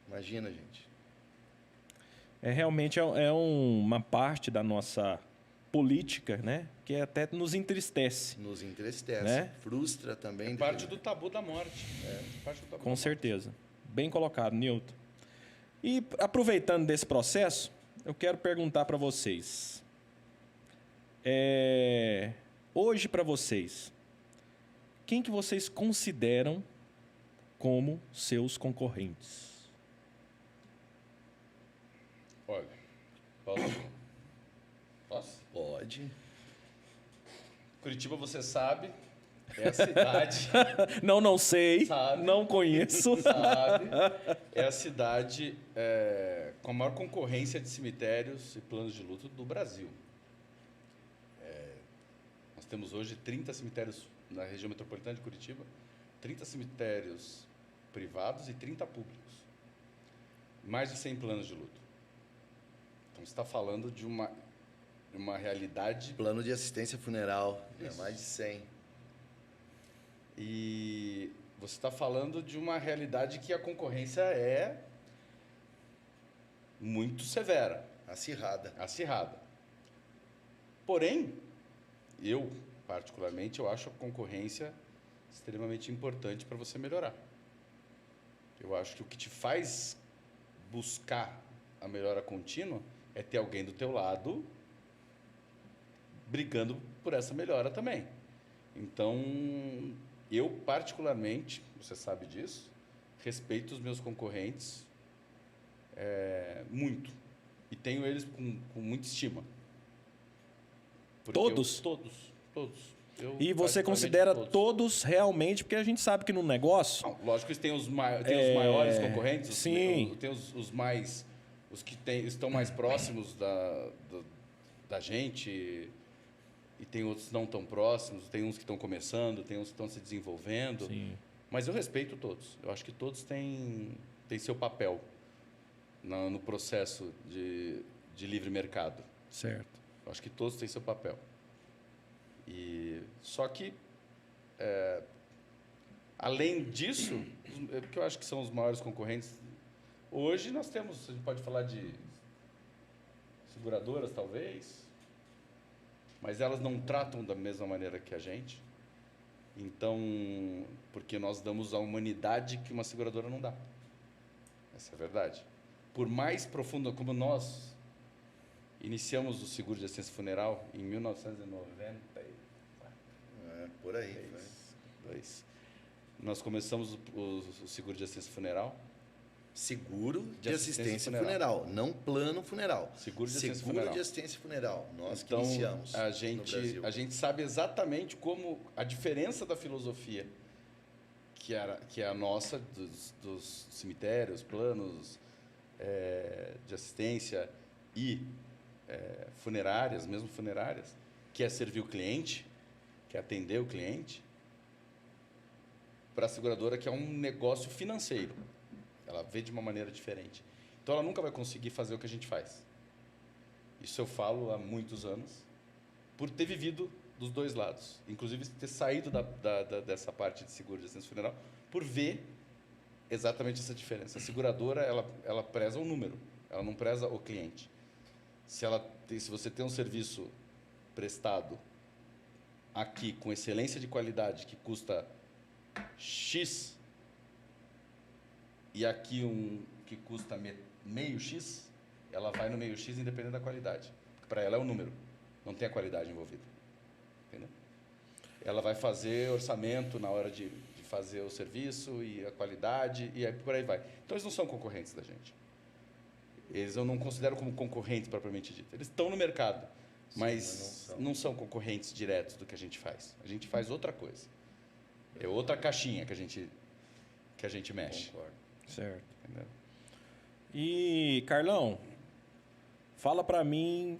Imagina, gente. realmente uma parte da nossa política, né? Que até nos entristece. Nos entristece, né? Frustra também. Parte do tabu da morte. Parte do tabu Com da certeza. Bem colocado, Nilton. E aproveitando desse processo, eu quero perguntar para vocês. Hoje, para vocês, quem que vocês consideram como seus concorrentes? Olha, posso? Pode. Curitiba, você sabe, é a cidade... Não sei, Sabe. não conheço. sabe, é a cidade com a maior concorrência de cemitérios e planos de luto do Brasil. Nós temos hoje 30 cemitérios na região metropolitana de Curitiba, 30 cemitérios privados e 30 públicos. Mais de 100 planos de luto. Então, você está falando de uma realidade... Plano de assistência funeral, Isso. mais de 100. E você está falando de uma realidade que a concorrência é muito severa, Acirrada. acirrada. Porém, eu, particularmente, eu acho a concorrência extremamente importante para você melhorar. Eu acho que o que te faz buscar a melhora contínua é ter alguém do teu lado brigando por essa melhora também. Então, eu, particularmente, você sabe disso, respeito os meus concorrentes muito. E tenho eles com muita estima. Porque Todos? Todos. E você particularmente, considera todos realmente, porque a gente sabe que no negócio... Não, lógico que tem os maiores concorrentes, sim. Tem os que estão mais próximos da gente, e tem outros não tão próximos, tem uns que estão começando, tem uns que estão se desenvolvendo. Sim. Mas eu respeito todos. Eu acho que todos têm seu papel no processo de livre mercado. Certo. Eu acho que todos têm seu papel. Só que, além disso, porque eu acho que são os maiores concorrentes, hoje nós temos, a gente pode falar de seguradoras, talvez, mas elas não tratam da mesma maneira que a gente. Então, porque nós damos a humanidade que uma seguradora não dá. Essa é a verdade. Por mais profunda como nós Iniciamos o seguro de assistência funeral em 1990. Por aí. Nós começamos o seguro de assistência funeral. Seguro de assistência funeral, não plano funeral. Seguro de assistência funeral. Nós que iniciamos a no gente sabe exatamente como a diferença da filosofia que é a nossa dos cemitérios, planos de assistência e funerárias, mesmo funerárias, que é servir o cliente, que é atender o cliente, para a seguradora, que é um negócio financeiro. Ela vê de uma maneira diferente. Então, ela nunca vai conseguir fazer o que a gente faz. Isso eu falo há muitos anos, por ter vivido dos dois lados. Inclusive, ter saído dessa parte de seguro de assistência funeral, por ver exatamente essa diferença. A seguradora, ela preza o número, ela não preza o cliente. Se você tem um serviço prestado aqui com excelência de qualidade, que custa X, e aqui um que custa meio X, ela vai no meio X independente da qualidade. Para ela é o número, não tem a qualidade envolvida. Entendeu? Ela vai fazer orçamento na hora de fazer o serviço e a qualidade, e aí por aí vai. Então, eles não são concorrentes da gente. Eles eu não considero como concorrentes propriamente dito. Eles estão no mercado, mas não são concorrentes diretos do que a gente faz. A gente faz outra coisa. É outra caixinha que a gente mexe. Concordo. Certo. Entendeu? E, Carlão, fala para mim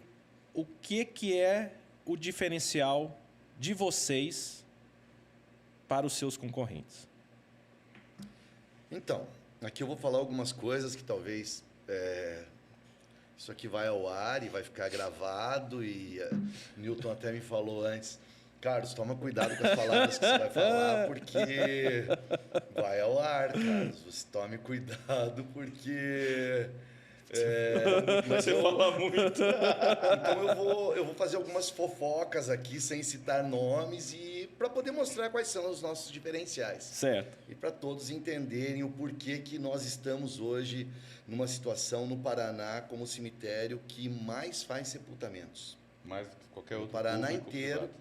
o que é o diferencial de vocês para os seus concorrentes. Então, aqui eu vou falar algumas coisas que talvez isso aqui vai ao ar e vai ficar gravado, e Newton até me falou antes: Carlos, toma cuidado com as palavras que você vai falar, porque vai ao ar, Carlos. Você tome cuidado, porque... Mas você fala muito. Então eu vou fazer algumas fofocas aqui, sem citar nomes, e para poder mostrar quais são os nossos diferenciais. Certo. E para todos entenderem o porquê que nós estamos hoje numa situação no Paraná como o cemitério que mais faz sepultamentos. Mais do que qualquer outro. No Paraná público inteiro, privado.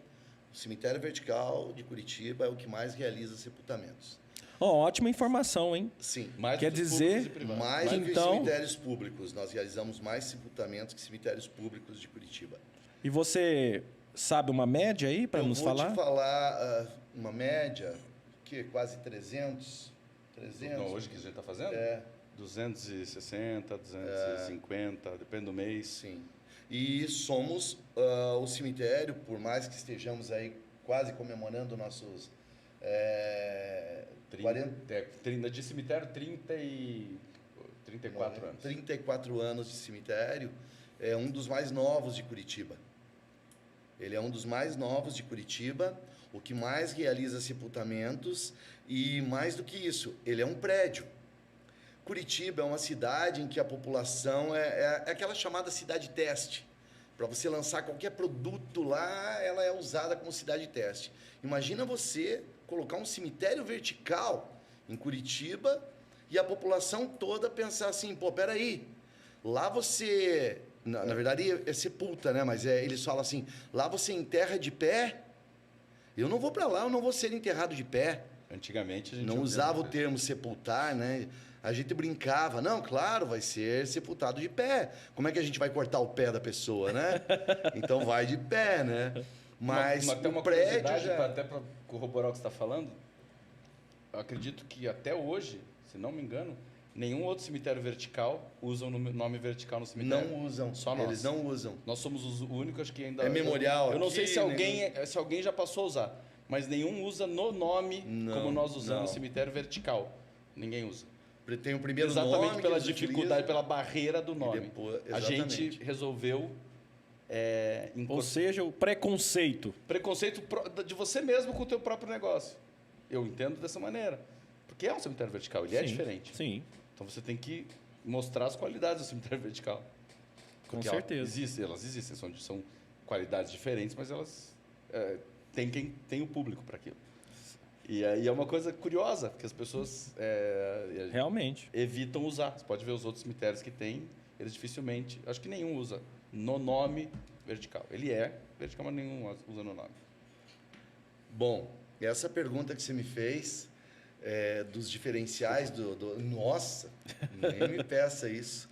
o cemitério vertical de Curitiba é o que mais realiza sepultamentos. Ótima informação, hein? Sim. Mais Quer do que os dizer, públicos e privados. Mais do que então- cemitérios públicos. Nós realizamos mais sepultamentos que cemitérios públicos de Curitiba. E você sabe uma média aí para nos falar? Eu vou te falar uma média, que quase 300. Não, hoje que a gente está fazendo? 260, 250, depende do mês. Sim. E somos o cemitério, por mais que estejamos aí quase comemorando nossos 30 de cemitério, 34 anos. 34 anos de cemitério, é um dos mais novos de Curitiba. Ele é um dos mais novos de Curitiba, o que mais realiza sepultamentos, e mais do que isso, ele é um prédio. Curitiba é uma cidade em que a população é aquela chamada cidade teste. Para você lançar qualquer produto lá, ela é usada como cidade teste. Imagina você colocar um cemitério vertical em Curitiba e a população toda pensar assim: pô, peraí, lá você... Na verdade é sepulta, né? Mas eles falam assim: lá você enterra de pé? Eu não vou para lá, eu não vou ser enterrado de pé. Antigamente a gente Não usava o termo sepultar, né? A gente brincava: não, claro, vai ser sepultado de pé. Como é que a gente vai cortar o pé da pessoa, né? Então vai de pé, né? Mas tem uma o prédio curiosidade, até para corroborar o que você está falando, eu acredito que até hoje, se não me engano, nenhum outro cemitério vertical usa o nome vertical no cemitério. não usam. Só nós. Eles não usam. Nós somos os únicos que ainda... É memorial Eu não aqui, sei se alguém já passou a usar, mas nenhum usa no nome como nós usamos no cemitério vertical. Ninguém usa. Tem o primeiro Exatamente nome pela que eles dificuldade, utilizam. pela barreira do nome. depois- A gente exatamente. resolveu... Ou seja, o preconceito. preconceito de você mesmo com o teu próprio negócio. Eu entendo dessa maneira. Porque é um cemitério vertical, ele é Sim, diferente. Sim, Então você tem que mostrar as qualidades do cemitério vertical. com Porque certeza. elas existem, são qualidades diferentes, mas elas tem o público para aquilo. E aí é uma coisa curiosa, porque as pessoas Realmente. evitam usar. Você pode ver os outros cemitérios que tem, eles dificilmente, acho que nenhum usa no nome vertical. Ele é vertical, mas nenhum usa no nome. Bom, essa pergunta que você me fez dos diferenciais Nossa, nem me peça isso.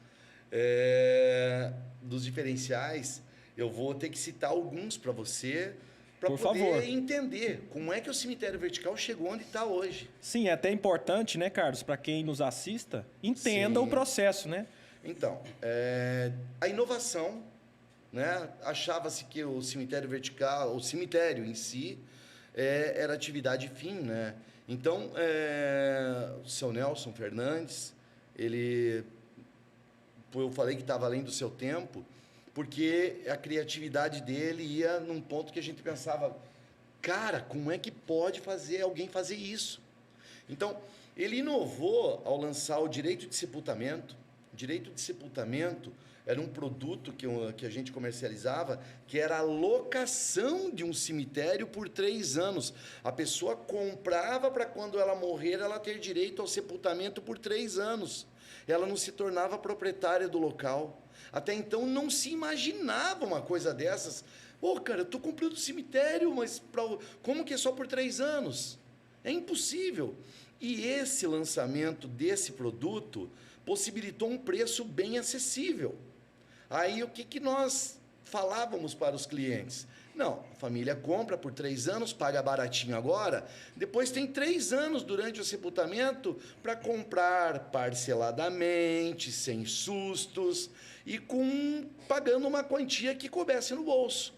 Dos diferenciais, eu vou ter que citar alguns para você, para Por poder favor. entender como é que o cemitério vertical chegou onde está hoje. Sim, é até importante, né, Carlos, para quem nos assista, entenda Sim. o processo, né? Então, a inovação, né? Achava-se que o cemitério vertical, o cemitério em si, era atividade fim, né? Então, o seu Nelson Fernandes, eu falei que estava além do seu tempo, porque a criatividade dele ia num ponto que a gente pensava, cara, como é que pode alguém fazer isso? Então, ele inovou ao lançar o direito de sepultamento. O direito de sepultamento era um produto que a gente comercializava, que era a locação de um cemitério por 3 anos. A pessoa comprava para quando ela morrer, ela ter direito ao sepultamento por 3 anos. Ela não se tornava proprietária do local. Até então não se imaginava uma coisa dessas. Pô, cara, eu estou comprando cemitério, mas como que é só por 3 anos? É impossível. E esse lançamento desse produto possibilitou um preço bem acessível. Aí o que nós falávamos para os clientes? Não, a família compra por 3 anos, paga baratinho agora, depois tem 3 anos durante o sepultamento para comprar parceladamente, sem sustos e pagando uma quantia que coubesse no bolso.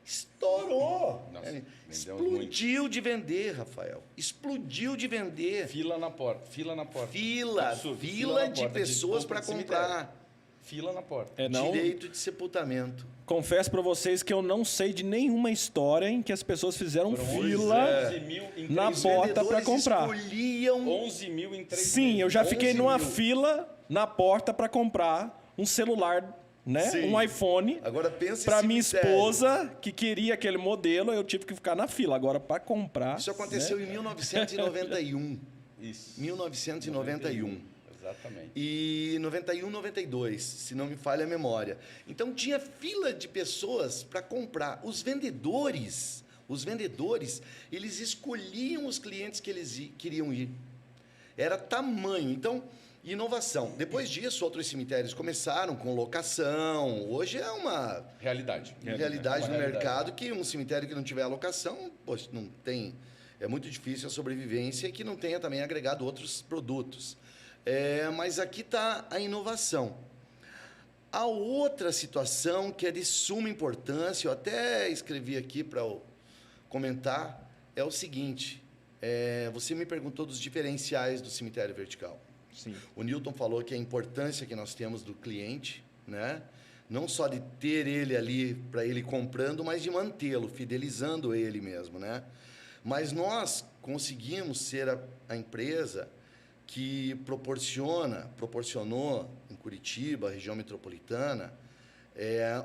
Estourou! Nossa, Explodiu de vender, Rafael. Explodiu de vender. Fila na porta, fila na porta. Fila na de porta, pessoas compra para de cemitério. comprar. Fila na porta. Direito de sepultamento. Confesso para vocês que eu não sei de nenhuma história em que as pessoas fizeram fila 11 mil em na 3 porta para comprar. Escolhiam 11 mil em 3 Sim, meses. eu já fiquei 11 numa mil. fila na porta para comprar um celular, né? Sim. Um iPhone. Agora pensa Para em minha cemitério. esposa, que queria aquele modelo, eu tive que ficar na fila. Agora, para comprar. Isso aconteceu né? em 1991. Isso. 1991. Exatamente. E 91, 92, se não me falha a memória. Então tinha fila de pessoas para comprar. Os vendedores, eles escolhiam os clientes que eles queriam ir. Era tamanho. Então, inovação. Depois disso, outros cemitérios começaram com locação. Hoje é uma Realidade. realidade Uma no realidade. mercado que um cemitério que não tiver alocação, poxa, não tem. É muito difícil a sobrevivência e que não tenha também agregado outros produtos. Mas aqui está a inovação. A outra situação que é de suma importância, eu até escrevi aqui para comentar, é o seguinte: você me perguntou dos diferenciais do cemitério vertical. Sim. O Newton falou que a importância que nós temos do cliente, né? Não só de ter ele ali para ele comprando, mas de mantê-lo, fidelizando ele mesmo, né? Mas conseguimos ser a empresa que proporcionou em Curitiba, região metropolitana,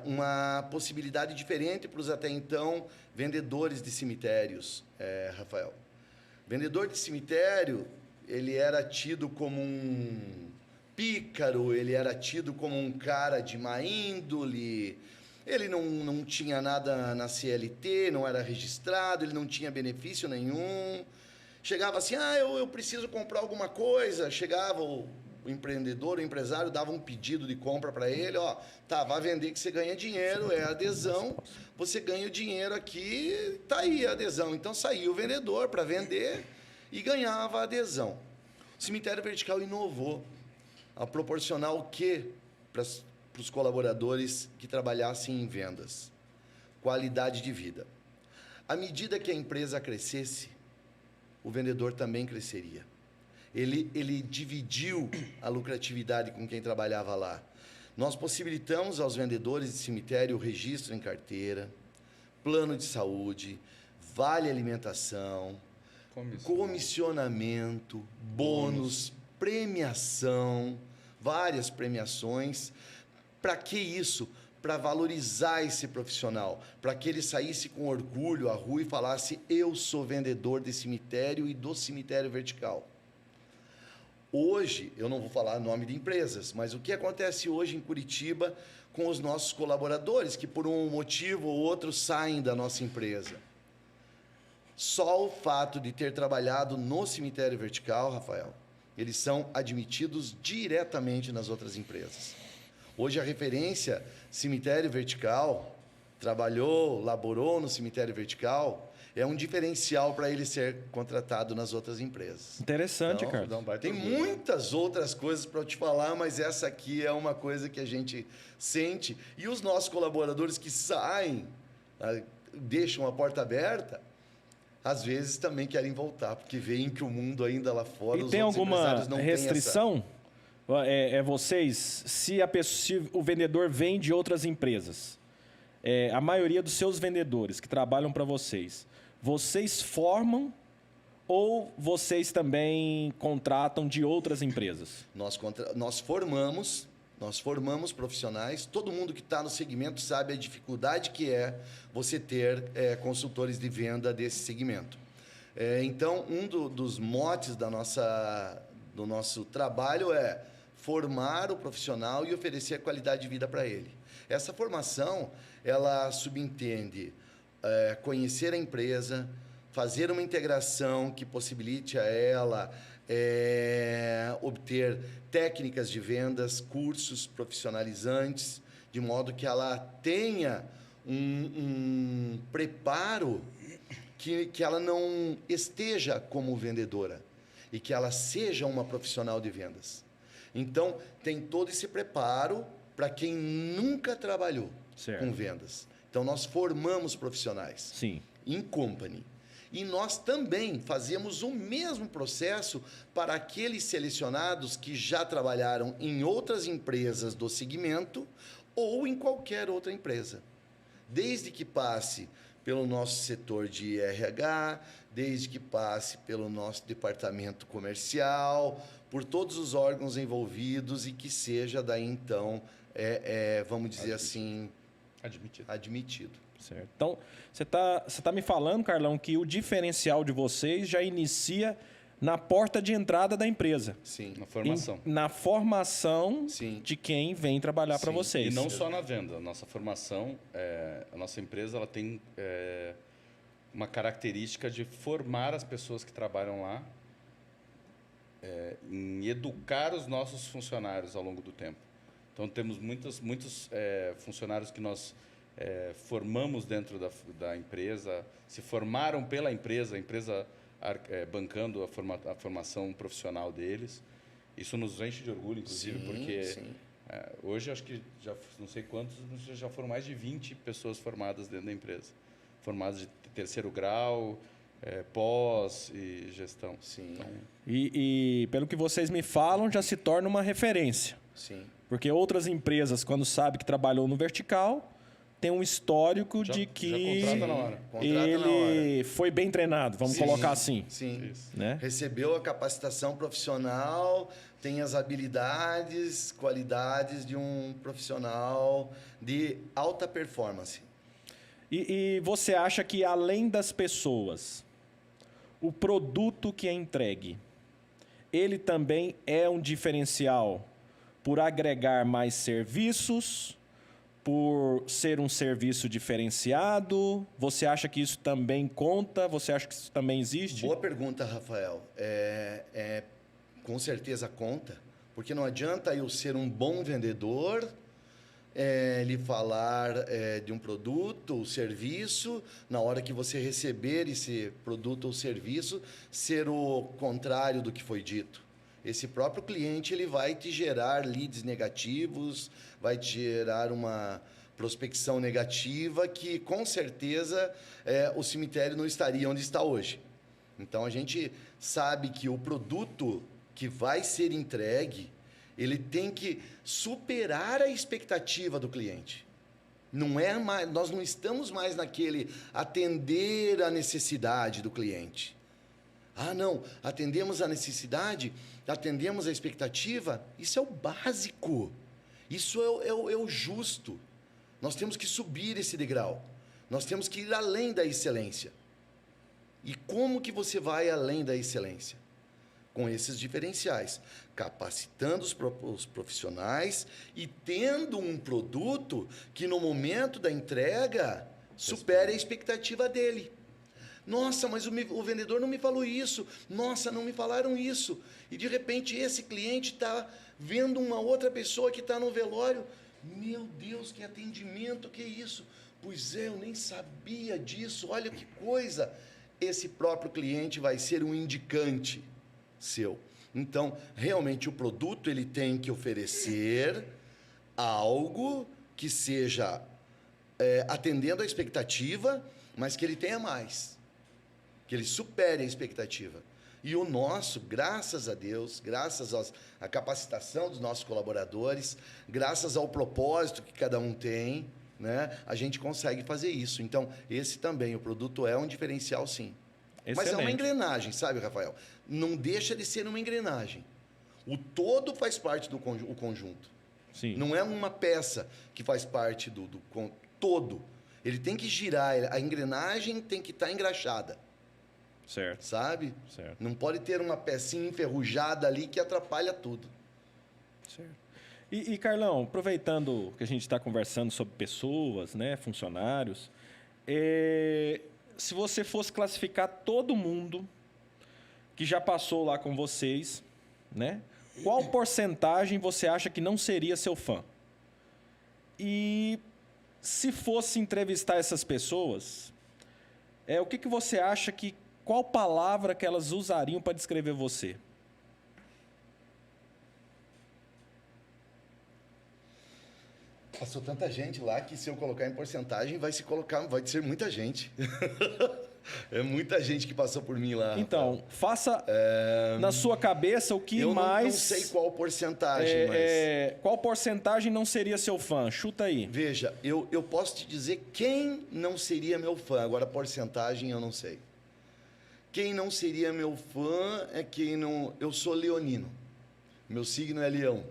uma possibilidade diferente para os até então vendedores de cemitérios, Rafael. Vendedor de cemitério, ele era tido como um pícaro, ele era tido como um cara de má índole, ele não tinha nada na CLT, não era registrado, ele não tinha benefício nenhum. Chegava assim, eu preciso comprar alguma coisa. Chegava o empreendedor, o empresário, dava um pedido de compra para ele. Vai vender que você ganha dinheiro, é adesão. Você ganha o dinheiro aqui, tá aí a adesão. Então, saía o vendedor para vender e ganhava a adesão. O cemitério vertical inovou a proporcionar o quê para os colaboradores que trabalhassem em vendas? Qualidade de vida. À medida que a empresa crescesse, o vendedor também cresceria. Ele dividiu a lucratividade com quem trabalhava lá. Nós possibilitamos aos vendedores de cemitério o registro em carteira, plano de saúde, vale alimentação, comissionamento, bônus, premiação, várias premiações. Para que isso? Para valorizar esse profissional, para que ele saísse com orgulho à rua e falasse: eu sou vendedor de cemitério e do cemitério vertical. Hoje, eu não vou falar nome de empresas, mas o que acontece hoje em Curitiba com os nossos colaboradores, que por um motivo ou outro saem da nossa empresa? Só o fato de ter trabalhado no cemitério vertical, Rafael, eles são admitidos diretamente nas outras empresas. Hoje a referência cemitério vertical, trabalhou, laborou no cemitério vertical, é um diferencial para ele ser contratado nas outras empresas. Interessante, Então, Carlos. Tem muitas outras coisas para eu te falar, mas essa aqui é uma coisa que a gente sente. E os nossos colaboradores que saem, deixam a porta aberta, às vezes também querem voltar, porque veem que o mundo ainda lá fora, E os tem outros alguma empresários não têm restrição? Vocês, se o vendedor vem de outras empresas, a maioria dos seus vendedores que trabalham para vocês formam ou vocês também contratam de outras empresas? Nós formamos profissionais. Todo mundo que está no segmento sabe a dificuldade que é você ter consultores de venda desse segmento. Então, dos motes do nosso trabalho é formar o profissional e oferecer qualidade de vida para ele. Essa formação, ela subentende conhecer a empresa, fazer uma integração que possibilite a ela obter técnicas de vendas, cursos profissionalizantes, de modo que ela tenha um preparo que ela não esteja como vendedora e que ela seja uma profissional de vendas. Então, tem todo esse preparo para quem nunca trabalhou com vendas. Então, nós formamos profissionais in company. E nós também fazemos o mesmo processo para aqueles selecionados que já trabalharam em outras empresas do segmento ou em qualquer outra empresa. Desde que passe pelo nosso setor de RH, desde que passe pelo nosso departamento comercial, por todos os órgãos envolvidos e que seja daí então, vamos dizer assim, admitido. Certo. Então, você tá me falando, Carlão, que o diferencial de vocês já inicia na porta de entrada da empresa. Sim. Na formação. Na formação Sim. de quem vem trabalhar para vocês. E não só na venda. Nossa formação, a nossa empresa ela tem uma característica de formar as pessoas que trabalham lá, em educar os nossos funcionários ao longo do tempo. Então, temos muitos funcionários que nós formamos dentro da empresa, se formaram pela empresa, a empresa bancando a formação profissional deles. Isso nos enche de orgulho, inclusive, porque hoje acho que já não sei quantos, já foram mais de 20 pessoas formadas dentro da empresa. Formadas de terceiro grau, pós e gestão. Sim. Então, E pelo que vocês me falam, já se torna uma referência. Sim. Porque outras empresas, quando sabem que trabalhou no vertical, tem um histórico de que já contrata na hora. ele foi bem treinado, vamos colocar assim. Sim. Né? Recebeu a capacitação profissional, tem as habilidades, qualidades de um profissional de alta performance. E você acha que, além das pessoas, o produto que é entregue, ele também é um diferencial por agregar mais serviços, por ser um serviço diferenciado? Você acha que isso também conta? Você acha que isso também existe? Boa pergunta, Rafael. Com certeza conta, porque não adianta eu ser um bom vendedor, lhe falar de um produto ou serviço, na hora que você receber esse produto ou serviço, ser o contrário do que foi dito. Esse próprio cliente ele vai te gerar leads negativos, vai te gerar uma prospecção negativa que, com certeza, o cemitério não estaria onde está hoje. Então, a gente sabe que o produto que vai ser entregue, ele tem que superar a expectativa do cliente. Nós não estamos mais naquele atender a necessidade do cliente. Não, atendemos a necessidade, atendemos a expectativa, isso é o básico, isso é o justo. Nós temos que subir esse degrau, nós temos que ir além da excelência. E como que você vai além da excelência? com esses diferenciais, capacitando os profissionais e tendo um produto que no momento da entrega supere a expectativa dele. Nossa, mas o vendedor não me falou isso. Nossa, não me falaram isso. E de repente esse cliente está vendo uma outra pessoa que está no velório. Meu Deus, que atendimento, que isso? Pois é, eu nem sabia disso. Olha que coisa. Esse próprio cliente vai ser um indicante seu. Então, realmente, o produto ele tem que oferecer algo que seja atendendo à expectativa, mas que ele tenha mais, que ele supere a expectativa. E o nosso, graças a Deus, graças à capacitação dos nossos colaboradores, graças ao propósito que cada um tem, né, a gente consegue fazer isso. Então, esse também, o produto é um diferencial, sim. Excelente. Mas é uma engrenagem, sabe, Rafael? Não deixa de ser uma engrenagem. O todo faz parte do conjunto. Sim. Não é uma peça que faz parte do todo. Ele tem que girar, a engrenagem tem que estar engraxada. Certo. Sabe? Certo. Não pode ter uma pecinha enferrujada ali que atrapalha tudo. Certo. E Carlão, aproveitando que a gente está conversando sobre pessoas, né, funcionários, se você fosse classificar todo mundo que já passou lá com vocês, né, qual porcentagem você acha que não seria seu fã? E se fosse entrevistar essas pessoas, o que você acha que... Qual palavra que elas usariam para descrever você? Passou tanta gente lá que se eu colocar em porcentagem vai ser muita gente. É muita gente que passou por mim lá. Então, faça na sua cabeça o que mais... Eu não sei qual porcentagem, mas... Qual porcentagem não seria seu fã? Chuta aí. Veja, eu posso te dizer quem não seria meu fã. Agora, porcentagem eu não sei. Quem não seria meu fã é quem não... Eu sou leonino. Meu signo é leão.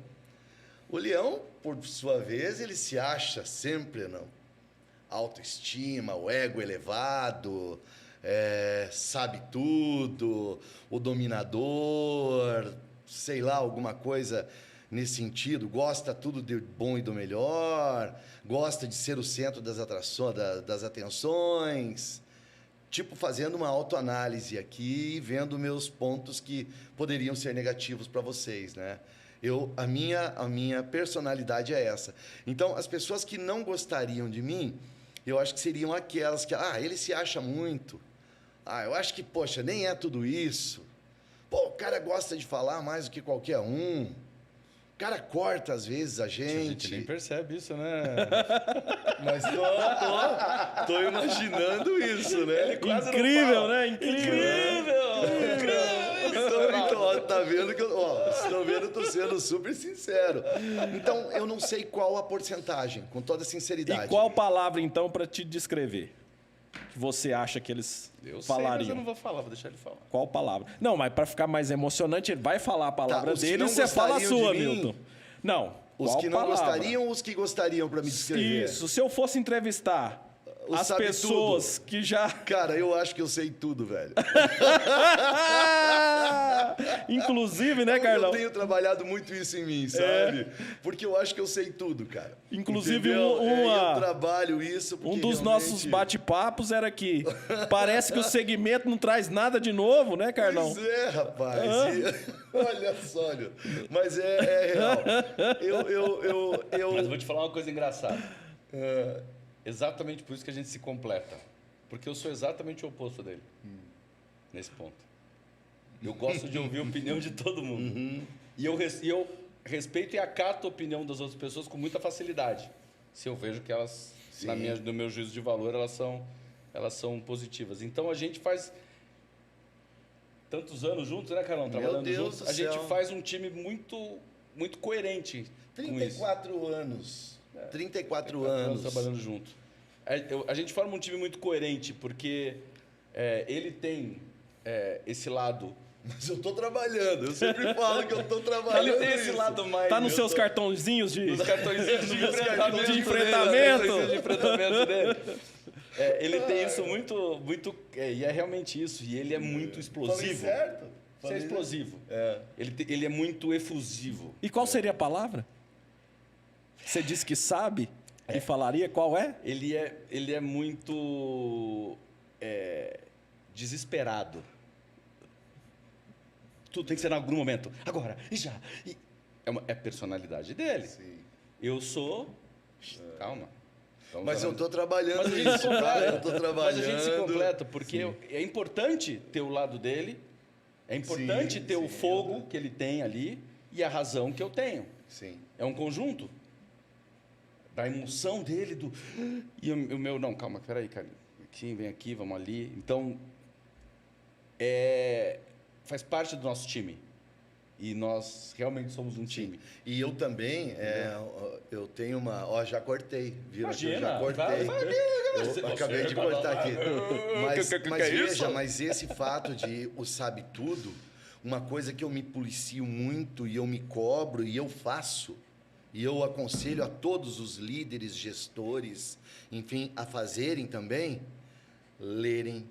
O leão, por sua vez, ele se acha sempre autoestima, o ego elevado, sabe tudo, o dominador, sei lá, alguma coisa nesse sentido. Gosta tudo de bom e do melhor, gosta de ser o centro das atrações, das atenções... Tipo, fazendo uma autoanálise aqui e vendo meus pontos que poderiam ser negativos para vocês, né? A minha personalidade é essa. Então, as pessoas que não gostariam de mim, eu acho que seriam aquelas que... ele se acha muito. Eu acho que, poxa, nem é tudo isso. Pô, o cara gosta de falar mais do que qualquer um. O cara corta, às vezes, a gente. A gente nem percebe isso, né? Mas tô imaginando isso, né? Incrível, né? Incrível! Então, ó, tá vendo que estão vendo, eu tô sendo super sincero. Então, eu não sei qual a porcentagem, com toda sinceridade. E qual palavra, então, para te descrever? Que você acha que eles falariam? Mas eu não vou falar, vou deixar ele falar. Qual palavra? Não, mas para ficar mais emocionante, ele vai falar a palavra dele e você fala a gostariam sua, de mim? Milton. Não. Os que não palavra? gostariam ou os que gostariam para me descrever? Isso. Se eu fosse entrevistar as pessoas que já... Cara, eu acho que eu sei tudo, velho. Inclusive, né, Carlão? Eu tenho trabalhado muito isso em mim, sabe? Porque eu acho que eu sei tudo, cara. Inclusive, eu trabalho isso porque um dos realmente... nossos bate-papos era que parece que o segmento não traz nada de novo, né, Carlão? Pois é, rapaz. Olha só, mas é real. Mas eu vou te falar uma coisa engraçada. Exatamente por isso que a gente se completa. Porque eu sou exatamente o oposto dele. Nesse ponto. Eu gosto de ouvir a opinião de todo mundo. Uhum. E eu respeito e acato a opinião das outras pessoas com muita facilidade. Se eu vejo que elas, no meu juízo de valor, elas são positivas. Então, a gente faz tantos anos juntos, né, Carlão? Trabalhando juntos. A gente faz um time muito, muito coerente. 34 anos. 34 anos trabalhando junto. A gente forma um time muito coerente, porque ele tem esse lado... Mas eu tô trabalhando, eu sempre falo que eu tô trabalhando. Ele tem esse lado mais... Tá nos seus cartõezinhos de... Nos cartõezinhos de enfrentamento dele. Ele tem isso muito... e é realmente isso. E ele é muito explosivo. Você é explosivo. É. Ele é muito efusivo. E qual seria a palavra? Você disse que sabe e falaria qual é? Ele é muito desesperado. Tudo tem que ser em algum momento. Agora, e já. É a personalidade dele. Sim. Eu sou... Calma. Mas eu estou trabalhando Mas a gente se nisso, cara. completa. Eu estou trabalhando. Mas a gente se completa, porque é importante ter o lado dele, é importante ter o fogo que ele tem ali e a razão que eu tenho. Sim. É um conjunto da emoção dele, e o meu, não, calma, peraí, cara, aqui, vem aqui, vamos ali. Então, faz parte do nosso time. E nós realmente somos um time. E eu também, eu tenho uma... Ó, já cortei, viu? Imagina, Eu já cortei. Eu acabei de cortar aqui. Mas veja, mas esse fato de o sabe tudo, uma coisa que eu me policio muito e eu me cobro e eu faço, e eu aconselho a todos os líderes, gestores, enfim, a fazerem também, lerem,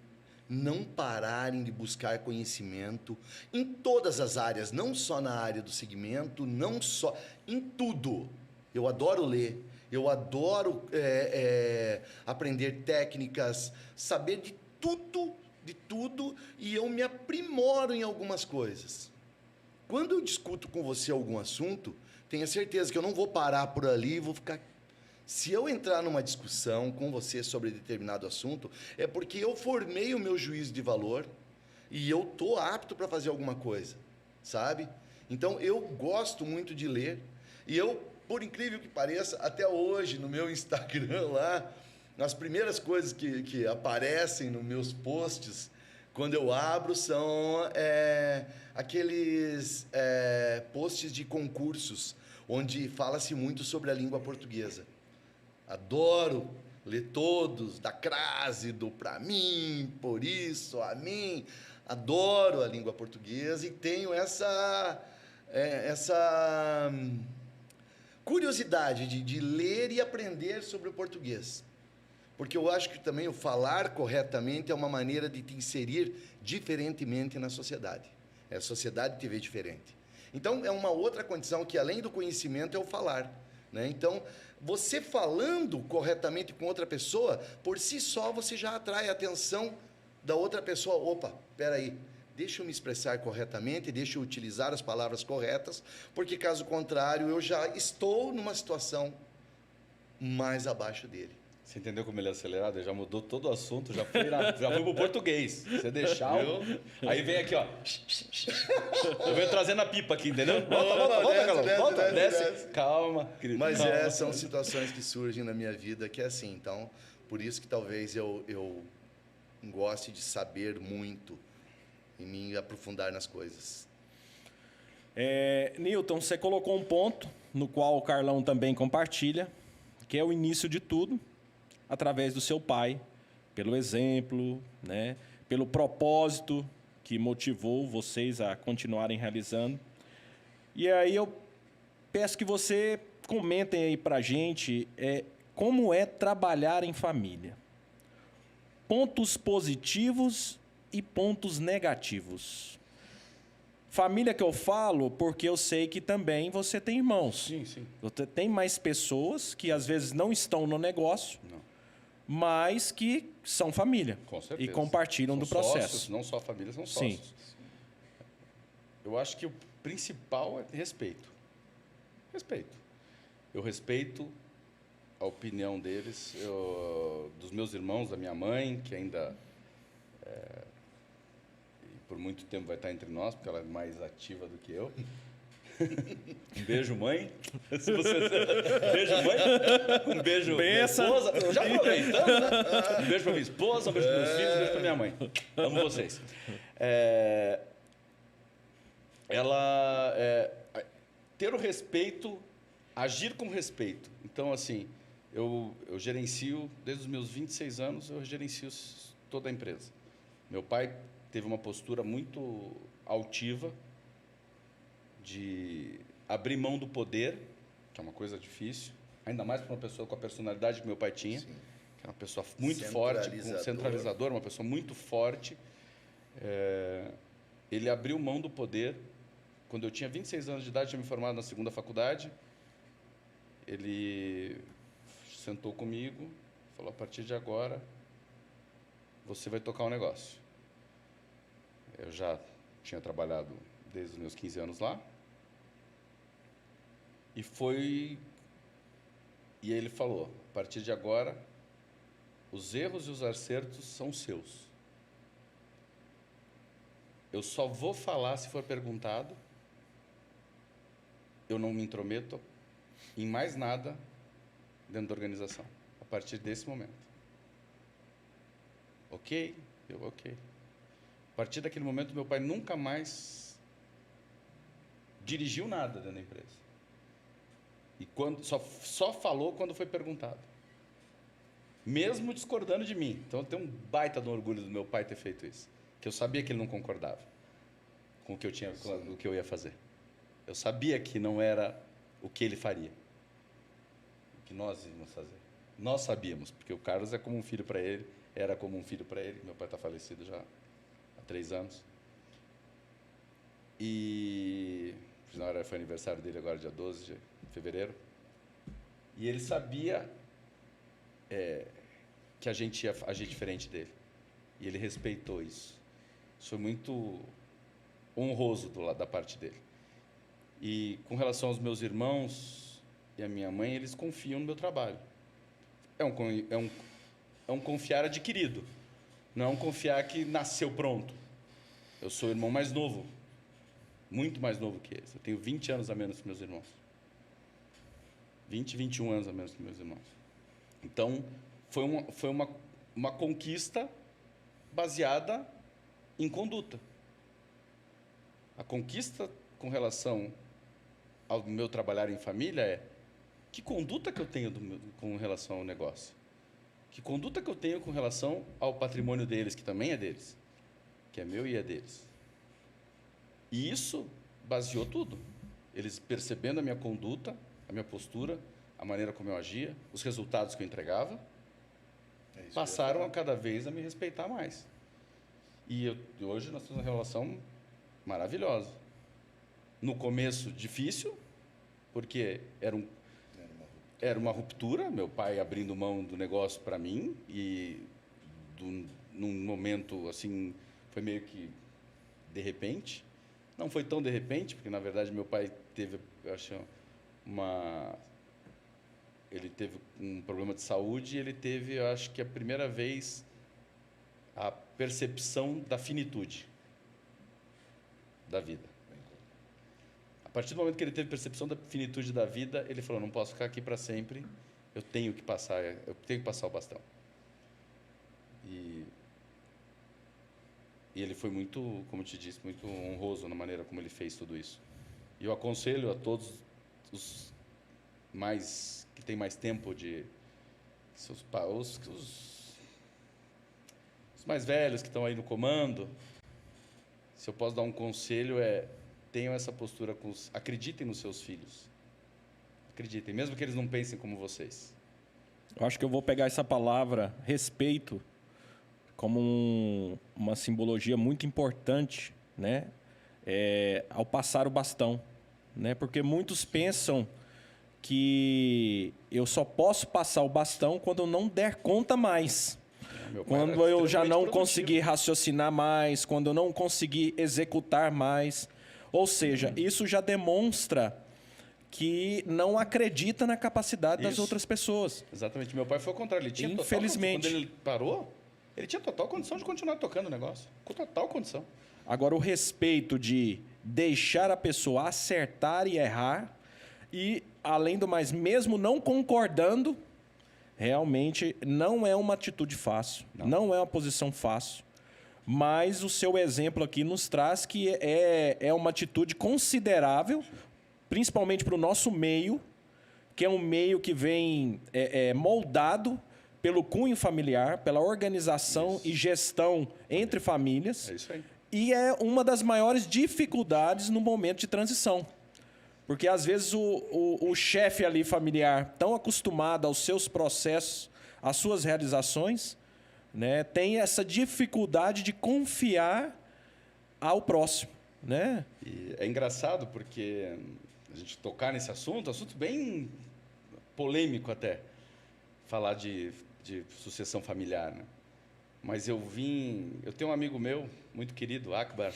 não pararem de buscar conhecimento em todas as áreas, não só na área do segmento, não só, em tudo. Eu adoro ler, eu adoro aprender técnicas, saber de tudo, e eu me aprimoro em algumas coisas. Quando eu discuto com você algum assunto, tenha certeza que eu não vou parar por ali e vou ficar... Se eu entrar numa discussão com você sobre determinado assunto, é porque eu formei o meu juízo de valor e eu estou apto para fazer alguma coisa, sabe? Então, eu gosto muito de ler e eu, por incrível que pareça, até hoje, no meu Instagram lá, as primeiras coisas que aparecem nos meus posts, quando eu abro, são aqueles posts de concursos, onde fala-se muito sobre a língua portuguesa. Adoro ler todos, da crase, do pra mim, por isso, a mim. Adoro a língua portuguesa e tenho essa curiosidade de ler e aprender sobre o português. Porque eu acho que também o falar corretamente é uma maneira de te inserir diferentemente na sociedade. A sociedade te vê diferente. Então, é uma outra condição que, além do conhecimento, é o falar, né? Então, você falando corretamente com outra pessoa, por si só, você já atrai a atenção da outra pessoa. Opa, espera aí, deixa eu me expressar corretamente, deixa eu utilizar as palavras corretas, porque, caso contrário, eu já estou numa situação mais abaixo dele. Você entendeu como ele é acelerado? Ele já mudou todo o assunto, já foi pro português. Você deixar Aí vem aqui, ó. Eu venho trazendo a pipa aqui, entendeu? Volta, desce. Calma, querido. Mas são situações que surgem na minha vida que é assim. Então, por isso que talvez eu goste de saber muito e me aprofundar nas coisas. Newton, você colocou um ponto no qual o Carlão também compartilha, que é o início de tudo, através do seu pai, pelo exemplo, né, pelo propósito que motivou vocês a continuarem realizando. E aí eu peço que você comentem aí para a gente como é trabalhar em família. Pontos positivos e pontos negativos. Família que eu falo porque eu sei que também você tem irmãos. Sim, sim. Você tem mais pessoas que às vezes não estão no negócio, mas que são família. Com certeza. E compartilham do processo. Sócios, não só família, são sócios. Sim. Eu acho que o principal é respeito. Respeito. Eu respeito a opinião deles, dos meus irmãos, da minha mãe, que ainda por muito tempo vai estar entre nós, porque ela é mais ativa do que eu. Um beijo, mãe. Beijo, mãe. Um beijo, minha esposa. Eu já aproveitando, né? Um beijo para minha esposa, um beijo para meus filhos, um beijo para minha mãe. Amo vocês. Ter o respeito, agir com respeito. Então, assim, eu gerencio, desde os meus 26 anos, eu gerencio toda a empresa. Meu pai teve uma postura muito altiva, de abrir mão do poder, que é uma coisa difícil, ainda mais para uma pessoa com a personalidade que meu pai tinha, que é uma pessoa muito forte, centralizadora, uma pessoa muito forte. ele abriu mão do poder. Quando eu tinha 26 anos de idade, tinha me formado na segunda faculdade, ele sentou comigo, falou, a partir de agora, você vai tocar um negócio. Eu já tinha trabalhado desde os meus 15 anos lá. E ele falou, a partir de agora, os erros e os acertos são seus. Eu só vou falar se for perguntado. Eu não me intrometo em mais nada dentro da organização, a partir desse momento. Ok? Ok. A partir daquele momento, meu pai nunca mais dirigiu nada dentro da empresa. E só falou quando foi perguntado. Mesmo discordando de mim. Então, eu tenho um baita de um orgulho do meu pai ter feito isso. Que eu sabia que ele não concordava com o que eu ia fazer. Eu sabia que não era o que ele faria. O que nós íamos fazer. Nós sabíamos, porque o Carlos é como um filho para ele, era como um filho para ele. Meu pai está falecido já há 3 anos. E foi aniversário dele agora, dia 12 de fevereiro. E ele sabia que a gente ia agir diferente dele. E ele respeitou isso. Isso foi muito honroso da parte dele. E com relação aos meus irmãos e a minha mãe, eles confiam no meu trabalho. É um confiar adquirido. Não é um confiar que nasceu pronto. Eu sou o irmão mais novo. Muito mais novo que eles. Eu tenho 20 anos a menos que meus irmãos. 20, 21 anos a menos que meus irmãos. Então, foi uma conquista baseada em conduta. A conquista com relação ao meu trabalhar em família é que conduta que eu tenho com relação ao negócio? Que conduta que eu tenho com relação ao patrimônio deles, que também é deles, que é meu e é deles. E isso baseou tudo. Eles percebendo a minha conduta, a minha postura, a maneira como eu agia, os resultados que eu entregava, passaram a cada vez a me respeitar mais. E hoje nós temos uma relação maravilhosa. No começo, difícil, porque era uma ruptura, meu pai abrindo mão do negócio para mim, e num momento assim, foi meio que de repente. Não foi tão de repente, porque, na verdade, meu pai teve, eu acho, ele teve um problema de saúde e ele teve, eu acho que a primeira vez, a percepção da finitude da vida. A partir do momento que ele teve percepção da finitude da vida, ele falou, não posso ficar aqui para sempre, eu tenho que passar o bastão. E ele foi muito, como eu te disse, muito honroso na maneira como ele fez tudo isso. E eu aconselho a todos os que têm mais tempo os mais velhos que estão aí no comando, se eu posso dar um conselho tenham essa postura, acreditem nos seus filhos. Acreditem, mesmo que eles não pensem como vocês. Eu acho que eu vou pegar essa palavra, respeito, como uma simbologia muito importante, né? Ao passar o bastão, né? Porque muitos pensam que eu só posso passar o bastão quando eu não der conta mais. Quando eu já não conseguir raciocinar mais, quando eu não conseguir executar mais. Ou seja, isso já demonstra que não acredita na capacidade das outras pessoas. Exatamente. Meu pai foi ao contrário. Ele tinha infelizmente. Quando ele parou, ele tinha total condição de continuar tocando o negócio. Com total condição. Agora, o respeito de deixar a pessoa acertar e errar e, além do mais, mesmo não concordando, realmente não é uma atitude fácil, não é uma posição fácil. Mas o seu exemplo aqui nos traz que é uma atitude considerável, principalmente para o nosso meio, que é um meio que vem moldado pelo cunho familiar, pela organização e gestão entre famílias. É isso aí. E é uma das maiores dificuldades no momento de transição. Porque, às vezes, o chefe ali familiar, tão acostumado aos seus processos, às suas realizações, né, tem essa dificuldade de confiar ao próximo, né? E é engraçado porque a gente tocar nesse assunto bem polêmico até, falar de sucessão familiar, né? Mas eu tenho um amigo meu, muito querido, Akbar,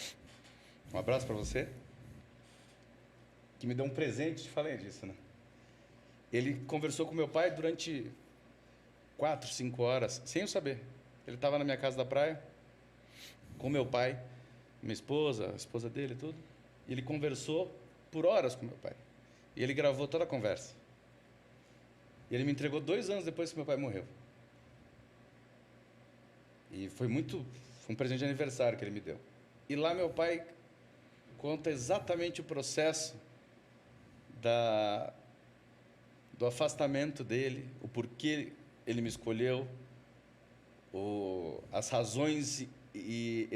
um abraço para você, que me deu um presente, te falei disso, né? Ele conversou com meu pai durante 4, 5 horas, sem eu saber. Ele estava na minha casa da praia, com meu pai, minha esposa, a esposa dele e tudo. E ele conversou por horas com meu pai. E ele gravou toda a conversa. E ele me entregou 2 anos depois que meu pai morreu. E foi um presente de aniversário que ele me deu. E lá meu pai conta exatamente o processo do afastamento dele, o porquê ele me escolheu, as razões e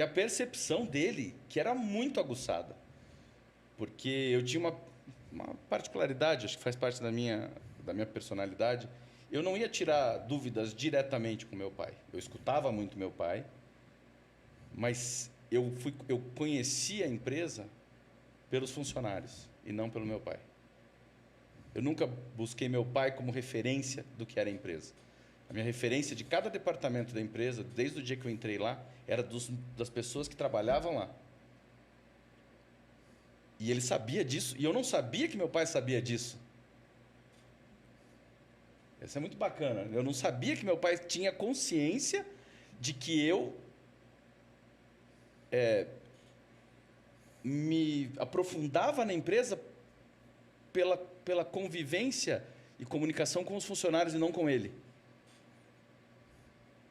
a percepção dele, que era muito aguçada. Porque eu tinha uma particularidade, acho que faz parte da minha personalidade. Eu não ia tirar dúvidas diretamente com meu pai. Eu escutava muito meu pai, mas eu conheci a empresa pelos funcionários e não pelo meu pai. Eu nunca busquei meu pai como referência do que era a empresa. A minha referência de cada departamento da empresa, desde o dia que eu entrei lá, era das pessoas que trabalhavam lá. E ele sabia disso, e eu não sabia que meu pai sabia disso. Isso é muito bacana. Eu não sabia que meu pai tinha consciência de que eu me aprofundava na empresa pela convivência e comunicação com os funcionários e não com ele.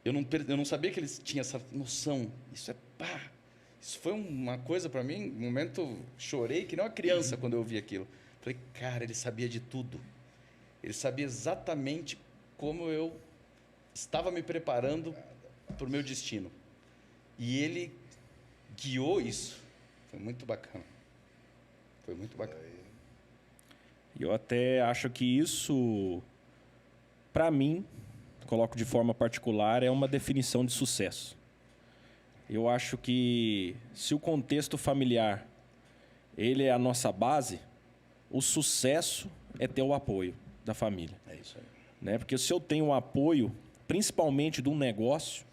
Eu não sabia que ele tinha essa noção. Isso foi uma coisa para mim, um momento, chorei que nem uma criança quando eu ouvi aquilo. Falei, cara, ele sabia de tudo. Ele sabia exatamente como eu estava me preparando para o meu destino. E ele guiou isso. Foi muito bacana. Foi muito bacana. Eu até acho que isso, para mim, coloco de forma particular, é uma definição de sucesso. Eu acho que se o contexto familiar ele é a nossa base, o sucesso é ter o apoio da família. É isso aí. Né? Porque se eu tenho o apoio, principalmente de um negócio,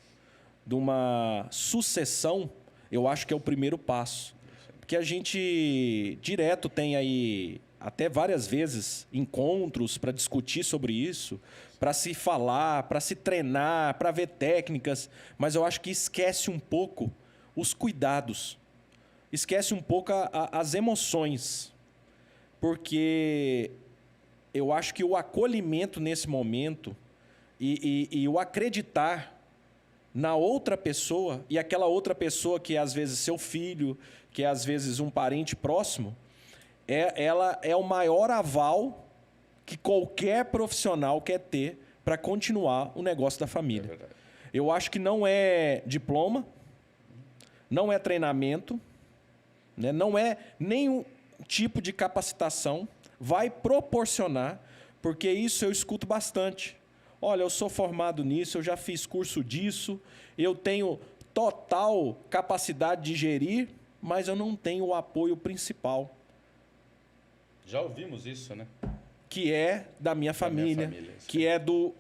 de uma sucessão, eu acho que é o primeiro passo. Porque a gente direto tem aí, até várias vezes, encontros para discutir sobre isso, para se falar, para se treinar, para ver técnicas, mas eu acho que esquece um pouco os cuidados, esquece um pouco as emoções, porque eu acho que o acolhimento nesse momento e o acreditar na outra pessoa, e aquela outra pessoa que é às vezes seu filho, que é às vezes um parente próximo, ela é o maior aval que qualquer profissional quer ter para continuar o negócio da família. É verdade. Eu acho que não é diploma, não é treinamento, né? Não é nenhum tipo de capacitação, vai proporcionar, porque isso eu escuto bastante. Olha, eu sou formado nisso, eu já fiz curso disso, eu tenho total capacidade de gerir, mas eu não tenho o apoio principal. Já ouvimos isso, né? Que é da minha família, isso que é do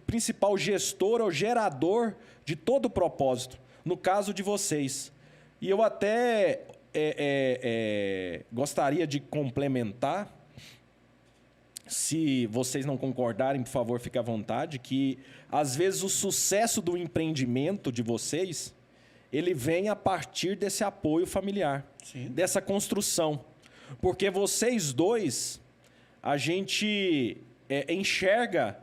principal gestor ou gerador de todo o propósito, no caso de vocês. E eu até gostaria de complementar, se vocês não concordarem, por favor, fique à vontade, que às vezes o sucesso do empreendimento de vocês, ele vem a partir desse apoio familiar, Sim. dessa construção. Porque vocês dois, a gente enxerga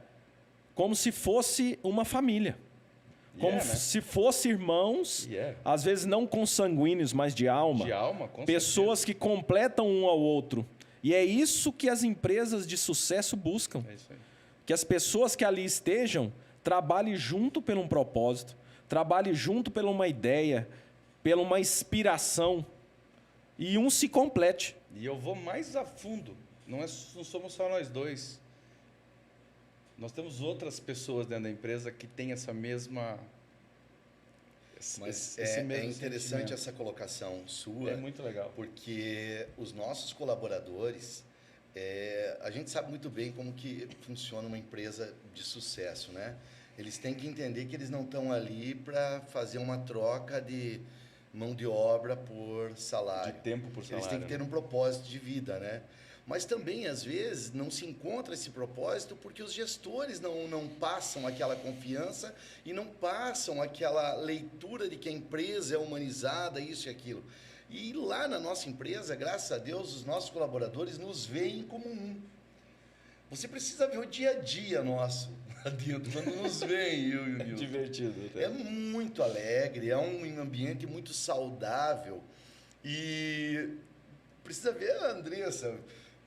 como se fosse uma família. Como Né? se fossem irmãos, às vezes não consanguíneos, mas de alma. De alma, com pessoas certeza. que completam um ao outro. E é isso que as empresas de sucesso buscam. É isso aí. Que as pessoas que ali estejam trabalhem junto por um propósito, trabalhem junto por uma ideia, por uma inspiração, e um se complete. E eu vou mais a fundo. Não somos só nós dois. Nós temos outras pessoas dentro da empresa que têm essa mesma Mas esse é mesmo interessante sentimento. essa colocação sua, É muito legal. porque os nossos colaboradores, a gente sabe muito bem como que funciona uma empresa de sucesso, né? Eles têm que entender que eles não estão ali para fazer uma troca de mão de obra por salário. De tempo por salário. Eles têm que ter um propósito de vida, né? Mas também, às vezes, não se encontra esse propósito porque os gestores não passam aquela confiança e não passam aquela leitura de que a empresa é humanizada, isso e aquilo. E lá na nossa empresa, graças a Deus, os nossos colaboradores nos veem como um. Você precisa ver o dia a dia nosso lá dentro, quando nos veem, eu e o Nilton. Divertido. Até. É muito alegre, é um ambiente muito saudável e precisa ver a Andressa,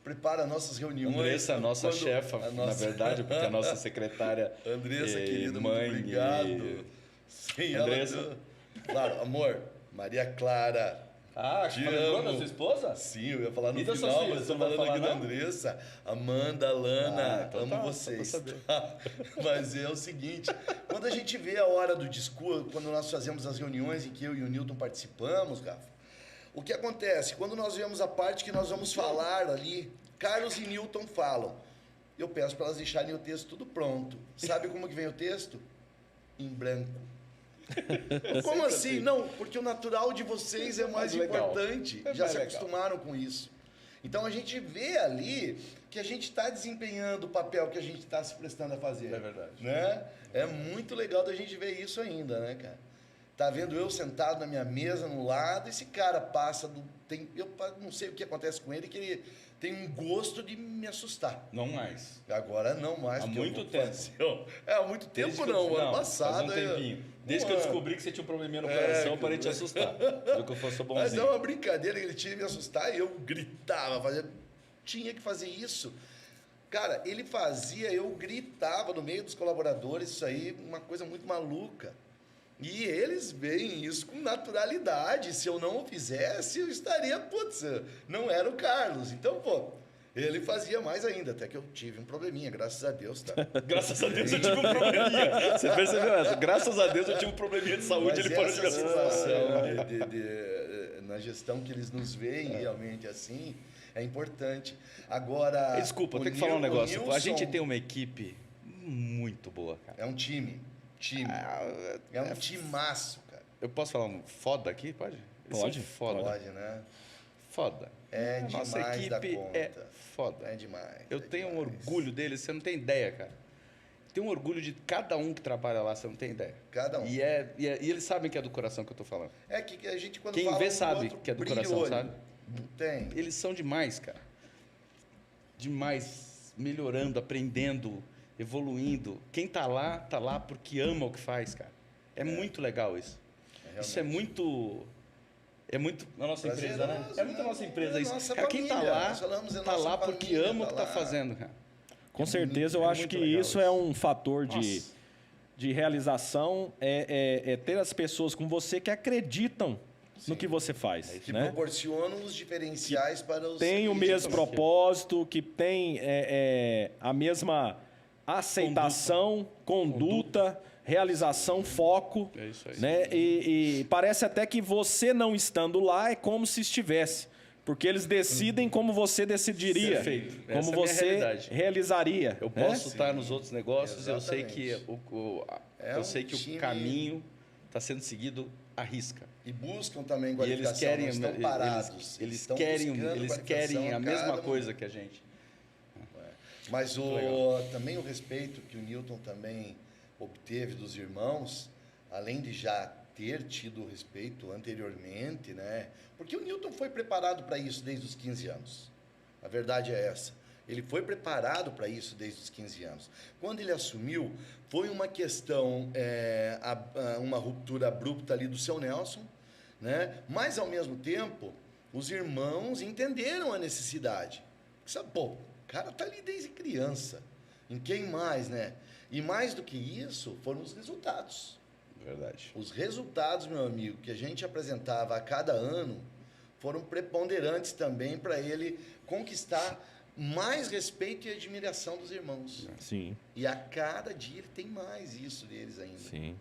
prepara nossas reuniões. Andressa, nossa quando- chefa, a na nossa- verdade, porque a nossa secretária Andressa, e querida, mãe muito obrigado. e- Sem Andressa. ela... Claro, amor, Maria Clara. Ah, Te lembrou amo. da sua esposa? Sim, eu ia falar no E das suas final, filhas, mas você estou não vai falando aqui falar, da não? Andressa, Amanda, Lana, então amo tá, só vocês. pra saber. tá? Mas é o seguinte, quando a gente vê a hora do discurso, quando nós fazemos as reuniões em que eu e o Nilton participamos, Rafa, o que acontece? Quando nós vemos a parte que nós vamos falar ali, Carlos e Nilton falam. Eu peço para elas deixarem o texto tudo pronto. Sabe como que vem o texto? Em branco. Como assim? Não, porque o natural de vocês é mais legal. importante. É Já mais se legal. acostumaram com isso. Então a gente vê ali que a gente está desempenhando o papel que a gente está se prestando a fazer. É verdade. Né? É muito legal da gente ver isso ainda, né, cara? Tá vendo eu sentado na minha mesa no lado, esse cara passa eu não sei o que acontece com ele, que ele tem um gosto de me assustar. Não mais. Agora não mais. Há porque eu muito vou tempo. fazer- há muito tempo Desde que não, eu, ano passado. Faz um tempinho. Desde que eu descobri que você tinha um probleminha no coração, eu parei de te assustar. Viu que eu fosse Mas bonzinho. é uma brincadeira, ele tinha que me assustar e eu gritava, tinha que fazer isso. Cara, ele fazia, eu gritava no meio dos colaboradores, isso aí, uma coisa muito maluca. E eles veem isso com naturalidade. Se eu não o fizesse, eu estaria, putz, não era o Carlos. Então, pô, ele fazia mais ainda, até que eu tive um probleminha, graças a Deus, tá? Graças a Deus eu tive um probleminha. Você percebeu essa? Graças a Deus eu tive um probleminha de saúde, Mas ele parou de me essa assustar. situação na gestão que eles nos veem realmente assim, é importante. Agora, Desculpa, eu o tenho que falar um Nil- o negócio. A Nilson gente tem uma equipe muito boa, cara. É um time. É um timaço, cara. Eu posso falar um foda aqui? Pode? Eles Pode. são Foda. Pode, né? Foda. É Nossa demais da equipe conta. é foda. É demais. Eu é tenho um demais. orgulho deles, você não tem ideia, cara. Tenho um orgulho de cada um que trabalha lá, você não tem ideia. Cada um. E eles sabem que é do coração que eu tô falando. É que a gente quando Quem fala vê um do sabe outro, que é do brilha coração, o olho. sabe? Não tem. Eles são demais, cara. Demais. Melhorando, aprendendo, evoluindo. Quem tá lá porque ama o que faz, cara. É muito legal isso. Isso é muito. É muito na nossa empresa, né? Prazeroso, É muito na nossa empresa É isso. nossa Cara, quem tá família. lá, Nós falamos, é tá nossa lá porque família, ama o que tá tá lá. fazendo, cara. Com certeza, eu é acho muito que legal isso isso. é um fator Nossa. de realização, é ter as pessoas com você que acreditam no que você faz. Que né? proporcionam os diferenciais para os... Tem o mesmo propósito, que tem a mesma aceitação, conduta, realização, foco. É isso aí. Né? E parece até que você não estando lá é como se estivesse. Porque eles decidem como você decidiria, Perfeito. como Essa é a minha você realidade. realizaria. Eu né? posso estar nos outros negócios, eu sei que Exatamente. É eu um sei que time- o caminho está sendo seguido à risca. E buscam também E eles qualificação, querem, não estão parados. eles estão querem, buscando eles qualificação querem a mesma cada coisa que a gente. Mas legal. também o respeito que o Nilton também obteve dos irmãos, além de já ter tido o respeito anteriormente, né? Porque o Nilton foi preparado para isso desde os 15 anos. A verdade é essa. Ele foi preparado para isso desde os 15 anos. Quando ele assumiu, foi uma questão, uma ruptura abrupta ali do seu Nelson, né? Mas, ao mesmo tempo, os irmãos entenderam a necessidade. Sabe, pô, o cara tá ali desde criança. Em quem mais, né? E mais do que isso, foram os resultados. Verdade. Os resultados, meu amigo, que a gente apresentava a cada ano, foram preponderantes também para ele conquistar mais respeito e admiração dos irmãos. Sim, E a cada dia ele tem mais isso deles ainda. sim.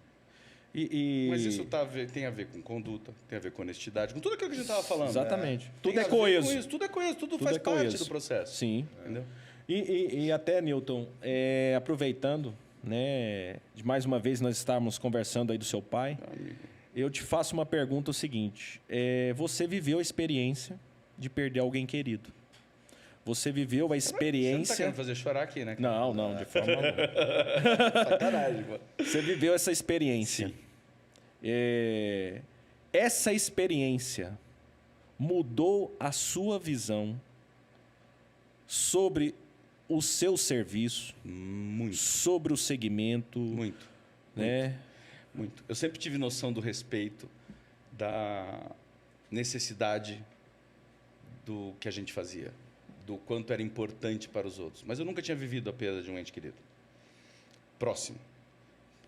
Mas isso tem a ver com conduta, tem a ver com honestidade, com tudo aquilo que a gente estava falando. Exatamente. Né? Tudo Tem é a ver coeso. com isso, tudo é coeso, tudo Tudo faz é parte coeso. do processo. Sim. Entendeu? E até, Newton, aproveitando, né, de mais uma vez nós estarmos conversando aí do seu pai, eu te faço uma pergunta o seguinte. Você viveu a experiência de perder alguém querido. Você viveu a Você não tá experiência... querendo fazer chorar aqui, né? Não, de forma alguma. Sacanagem, pô. Você viveu essa experiência. Sim. Essa experiência mudou a sua visão sobre o seu serviço, Muito, sobre o segmento, muito. né? Muito. Eu sempre tive noção do respeito, da necessidade do que a gente fazia, do quanto era importante para os outros. Mas eu nunca tinha vivido a perda de um ente querido. Próximo.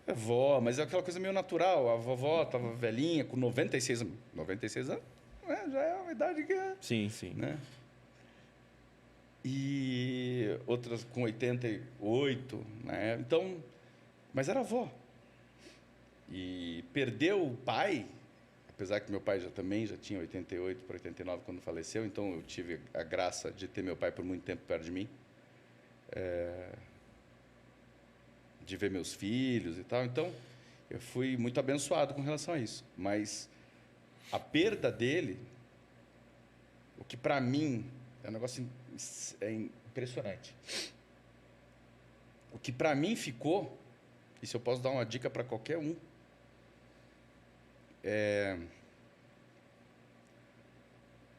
Avó, mas é aquela coisa meio natural. A vovó estava velhinha, com 96 anos. 96 anos, né? Já é uma idade que é... Sim. Né? E outras com 88, né? Então, mas era avó. E perdeu o pai, apesar que meu pai já tinha 88 para 89 quando faleceu, então eu tive a graça de ter meu pai por muito tempo perto de mim, de ver meus filhos e tal. Então, eu fui muito abençoado com relação a isso. Mas a perda dele, o que para mim é um negócio impressionante. O que para mim ficou, e se eu posso dar uma dica para qualquer um,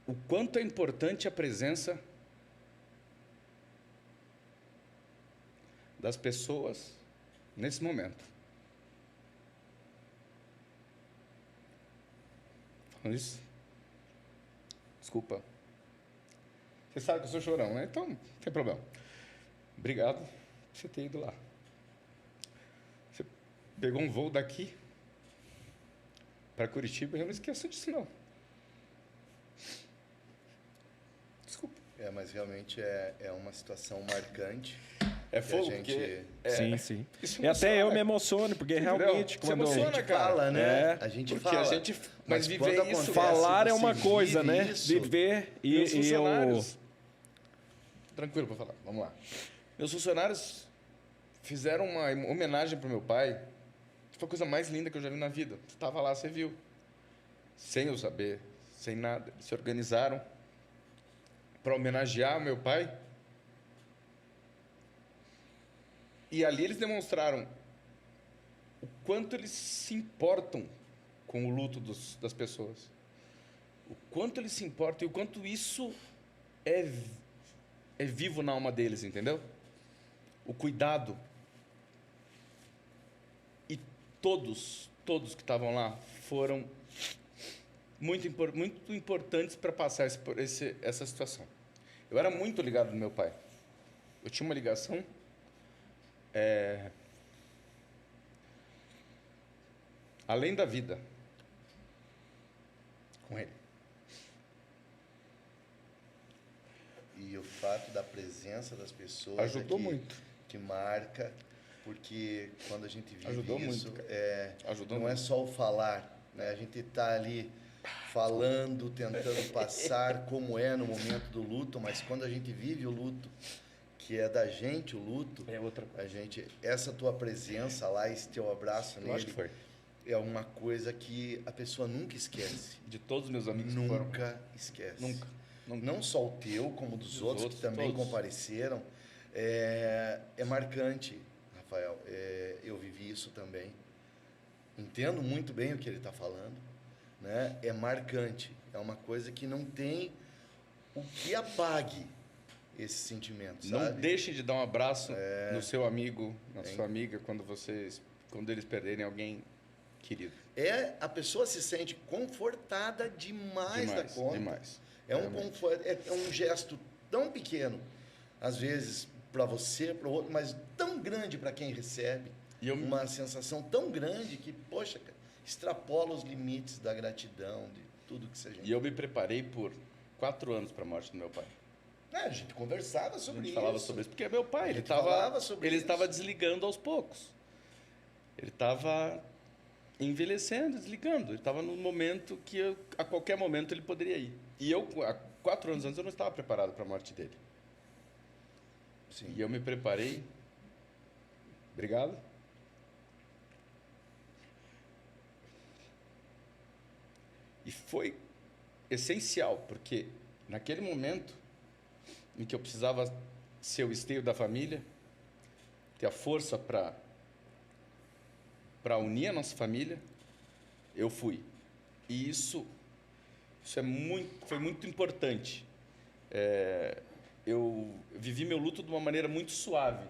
o quanto é importante a presença das pessoas nesse momento. Falando isso? Desculpa. Você sabe que eu sou chorão, né? Então, não tem problema. Obrigado por você ter ido lá. Você pegou um voo daqui para Curitiba, eu não esqueço disso, não. Desculpa. Mas realmente é uma situação marcante. É fogo, gente... porque... Sim. Isso E até eu emociona. me emociono, porque realmente... Você quando emociona, A gente cara. fala, né? É. A gente Porque fala. a gente... Mas viver quando isso... acontece, Falar é você uma coisa, vive né? isso. Viver Meus e eu... funcionários... Tranquilo para falar, vamos lá. Meus funcionários fizeram uma homenagem para o meu pai. Foi a coisa mais linda que eu já vi na vida. Você estava lá, você viu. Sem eu saber, sem nada. Eles se organizaram para homenagear o meu pai. E ali eles demonstraram o quanto eles se importam com o luto das pessoas. O quanto eles se importam e o quanto isso é vivo na alma deles, entendeu? O cuidado. E todos que estavam lá foram muito importantes para passar essa situação. Eu era muito ligado no meu pai. Eu tinha uma ligação além da vida com ele. E o fato da presença das pessoas Ajudou muito. Que marca, porque quando a gente vive Ajudou isso, muito, não muito. é só o falar, né? A gente está ali falando, tentando passar como é no momento do luto, mas quando a gente vive o luto, que é da gente o luto, É outra coisa. essa tua presença lá, esse teu abraço Eu acho que nele, foi. é uma coisa que a pessoa nunca esquece. De todos os meus amigos que foram. Nunca esquece. Nunca. Não só o teu, como dos outros que também todos. compareceram. É marcante, Rafael. Eu vivi isso também. Entendo muito bem o que ele está falando. Né? É marcante. É uma coisa que não tem o que apague esse sentimento, Não sabe? deixem de dar um abraço no seu amigo, na sua amiga, quando eles perderem alguém querido. A pessoa se sente confortada demais da conta. Demais. É um gesto tão pequeno, às vezes para você, para o outro, mas tão grande para quem recebe. Uma sensação tão grande que, poxa, extrapola os limites da gratidão, de tudo que seja. E eu me preparei por 4 anos para a morte do meu pai. A gente conversava sobre isso. A gente falava sobre isso, porque meu pai, ele estava desligando aos poucos. Ele estava envelhecendo, desligando. Ele estava no momento que a qualquer momento ele poderia ir. E eu, há 4 anos antes, eu não estava preparado para a morte dele. Sim. E eu me preparei. Obrigado. E foi essencial, porque naquele momento em que eu precisava ser o esteio da família, ter a força para unir a nossa família, eu fui. E isso foi muito importante. Eu vivi meu luto de uma maneira muito suave.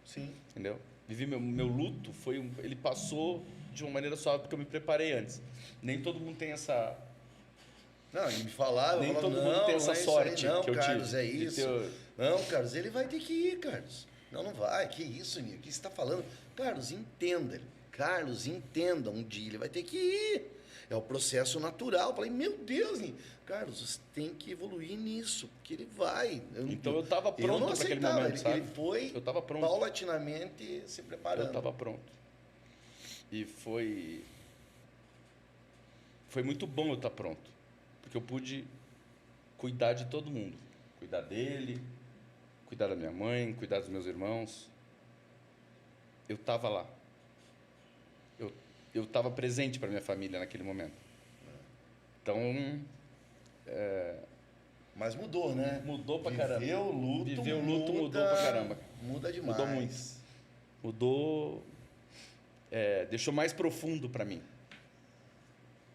Sim. Entendeu? Vivi meu luto, ele passou de uma maneira suave porque eu me preparei antes. Nem todo mundo tem essa... Não, e me falava, Nem eu falava, todo mundo tem essa não é isso sorte aí, não, que eu Carlos, tive. é isso. Não, Carlos, ele vai ter que ir, Carlos. Não, não vai. Que isso, Nil? O que você está falando? Carlos, entenda. Carlos, entenda. Um dia ele vai ter que ir. É o processo natural. Eu falei, meu Deus, Nil. Carlos, você tem que evoluir nisso, porque ele vai. Então eu estava Eu pronto não para aquele aceitava. momento, sabe? Ele foi Eu estava pronto. paulatinamente se preparando. Eu estava pronto. E foi muito bom eu estar pronto. Porque eu pude cuidar de todo mundo. Cuidar dele, cuidar da minha mãe, cuidar dos meus irmãos. Eu estava lá. Eu estava presente para minha família naquele momento. Então, Mas mudou, né? mudou pra caramba. Viver o luto mudou pra caramba. Muda demais. Mudou muito. Mudou, deixou mais profundo para mim.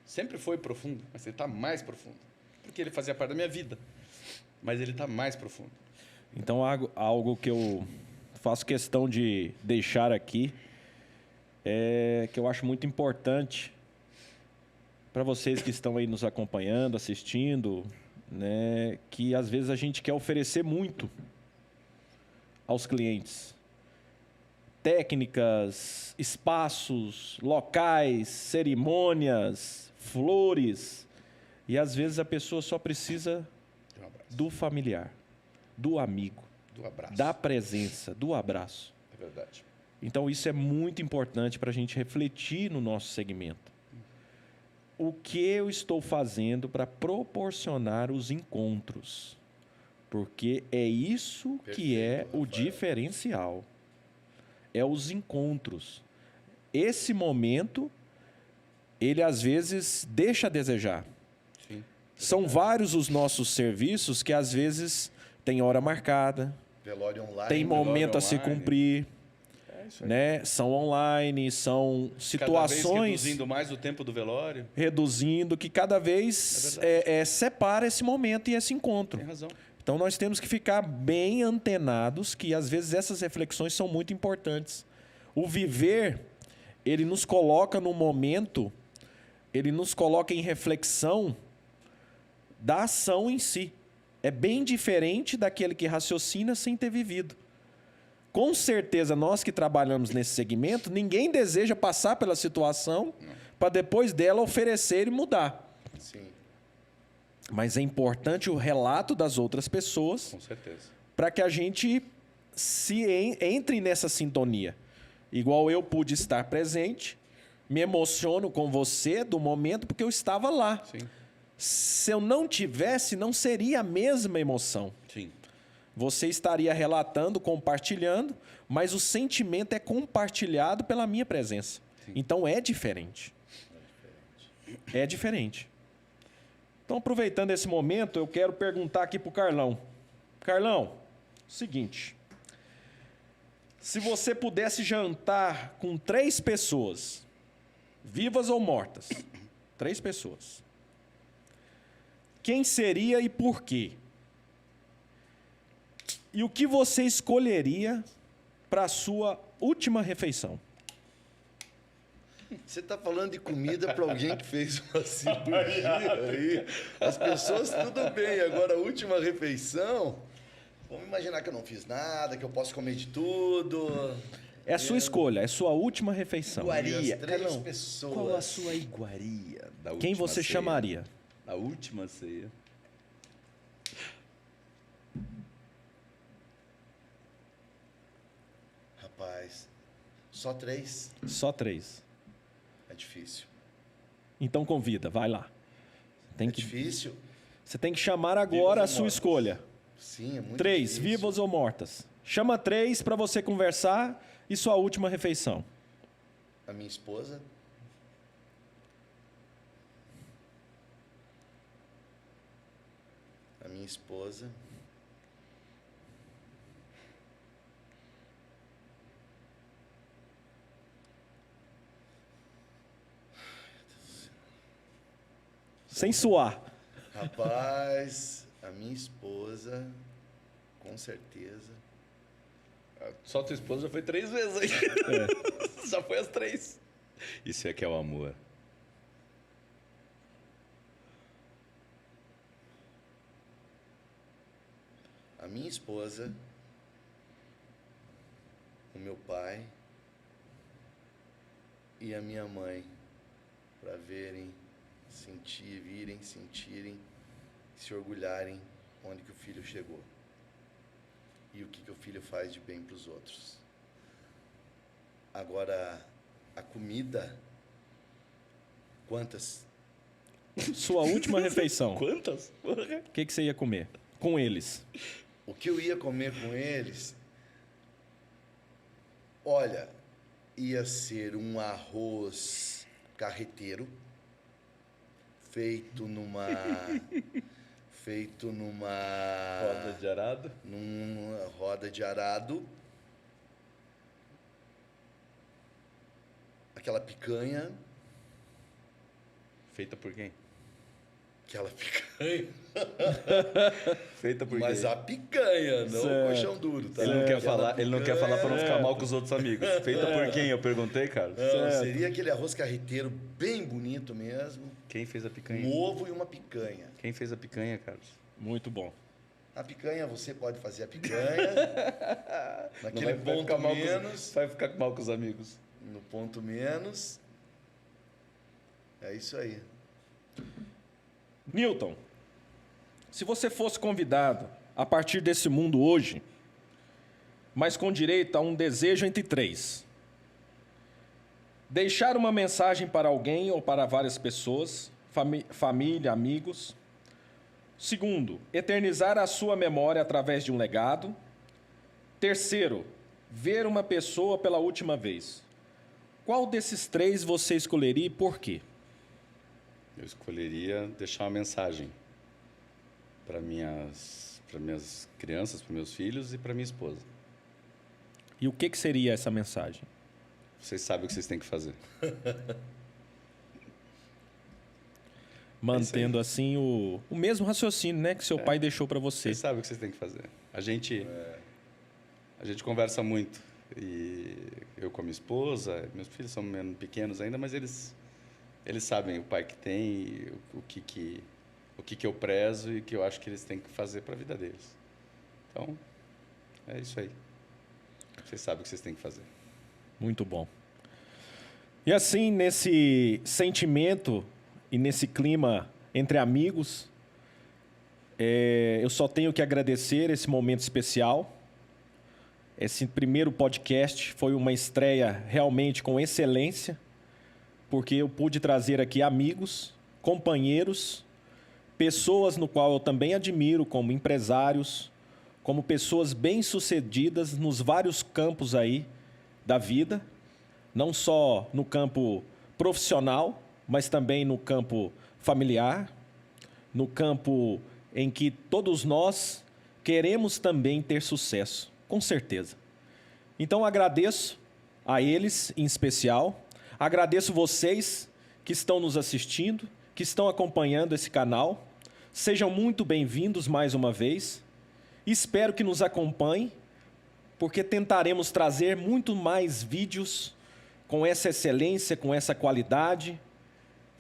Sempre foi profundo, mas ele está mais profundo. Porque ele fazia parte da minha vida, mas ele está mais profundo. Então, algo que eu faço questão de deixar aqui que eu acho muito importante para vocês que estão aí nos acompanhando, assistindo, né, que às vezes a gente quer oferecer muito aos clientes. Técnicas, espaços, locais, cerimônias, flores. E às vezes a pessoa só precisa Um abraço. do familiar, do amigo, Do abraço. da presença, do abraço. É verdade. Então isso é muito importante para a gente refletir no nosso segmento. O que eu estou fazendo para proporcionar os encontros? Porque é isso que é Perfeito, o Rafael. diferencial. É os encontros. Esse momento, ele às vezes deixa a desejar. Sim. São vários os nossos serviços que às vezes tem hora marcada, Velório online. tem momento a se online. cumprir, É isso aí. né? São online, são Cada vez situações reduzindo mais o tempo do velório. reduzindo que cada vez separa esse momento e esse encontro. Tem razão. Então nós temos que ficar bem antenados, que às vezes essas reflexões são muito importantes. O viver, ele nos coloca no momento, ele nos coloca em reflexão da ação em si. É bem diferente daquele que raciocina sem ter vivido. Com certeza, nós que trabalhamos nesse segmento, ninguém deseja passar pela situação para depois dela oferecer e mudar. Sim. Mas é importante o relato das outras pessoas Com certeza. para que a gente entre nessa sintonia. Igual eu pude estar presente, me emociono com você do momento porque eu estava lá. Sim. Se eu não tivesse, não seria a mesma emoção. Sim. Você estaria relatando, compartilhando, mas o sentimento é compartilhado pela minha presença. Sim. Então é diferente. É diferente. Então, aproveitando esse momento, eu quero perguntar aqui para o Carlão. Carlão, seguinte. Se você pudesse jantar com 3 pessoas, vivas ou mortas, 3 pessoas, quem seria e por quê? E o que você escolheria para a sua última refeição? Você está falando de comida para alguém que fez uma cirurgia aí. As pessoas, tudo bem. Agora, a última refeição, vamos imaginar que eu não fiz nada, que eu posso comer de tudo. É a sua escolha, é a sua última refeição. Iguaria, Três Carlão, pessoas. qual a sua iguaria da Quem você chamaria? A última ceia. Rapaz, só 3. Só 3. É difícil. Então convida, vai lá. Tem É que, difícil? você tem que chamar agora a Vivas ou sua mortas? escolha. Sim, é muito 3, difícil. vivas ou mortas. Chama 3 para você conversar e sua última refeição. A minha esposa. A minha esposa. Sem suar. Rapaz, a minha esposa, com certeza. Só tua esposa já foi 3 vezes aí. Já foi as 3. Isso é que é o amor. A minha esposa, o meu pai e a minha mãe, para verem, virem, sentirem, se orgulharem onde que o filho chegou e o que o filho faz de bem para os outros. Agora, a comida, quantas? Sua última refeição. Quantas? O que você ia comer com eles? O que eu ia comer com eles, olha, ia ser um arroz carreteiro, feito numa Roda de arado. numa roda de arado, aquela picanha, Feita por quem? aquela picanha, Feita por mas quem? a picanha, não o Certo. colchão duro, tá? Ele não quer Aquela falar, ele não quer falar para não ficar Certo. mal com os outros amigos. Feita por quem? Eu perguntei, cara. Não, Certo. seria aquele arroz carreteiro bem bonito mesmo, Quem fez a picanha? um ovo e uma picanha. Quem fez a picanha, Carlos? Muito bom. A picanha, você pode fazer a picanha, naquele Não vai ponto ficar mal menos, vai ficar mal com os amigos. no ponto menos. É isso aí. Newton, se você fosse convidado a partir desse mundo hoje, mas com direito a um desejo entre 3, deixar uma mensagem para alguém ou para várias pessoas, família, amigos. 2, eternizar a sua memória através de um legado. 3, ver uma pessoa pela última vez. Qual desses 3 você escolheria e por quê? Eu escolheria deixar uma mensagem para minhas crianças, para meus filhos e para minha esposa. E o que seria essa mensagem? Vocês sabem o que vocês têm que fazer. Mantendo assim o mesmo raciocínio, né, que seu pai deixou para você. Vocês sabem o que vocês têm que fazer. A gente conversa muito. E eu com a minha esposa, meus filhos são menos pequenos ainda, mas eles sabem o pai que tem, o que eu prezo e o que eu acho que eles têm que fazer para a vida deles. Então, é isso aí. Vocês sabem o que vocês têm que fazer. Muito bom. E assim, nesse sentimento e nesse clima entre amigos, eu só tenho que agradecer esse momento especial. Esse primeiro podcast foi uma estreia realmente com excelência, porque eu pude trazer aqui amigos, companheiros, pessoas no qual eu também admiro como empresários, como pessoas bem-sucedidas nos vários campos aí da vida, não só no campo profissional, mas também no campo familiar, no campo em que todos nós queremos também ter sucesso, com certeza. Então agradeço a eles em especial, agradeço vocês que estão nos assistindo, que estão acompanhando esse canal. Sejam muito bem-vindos mais uma vez. Espero que nos acompanhem, porque tentaremos trazer muito mais vídeos com essa excelência, com essa qualidade.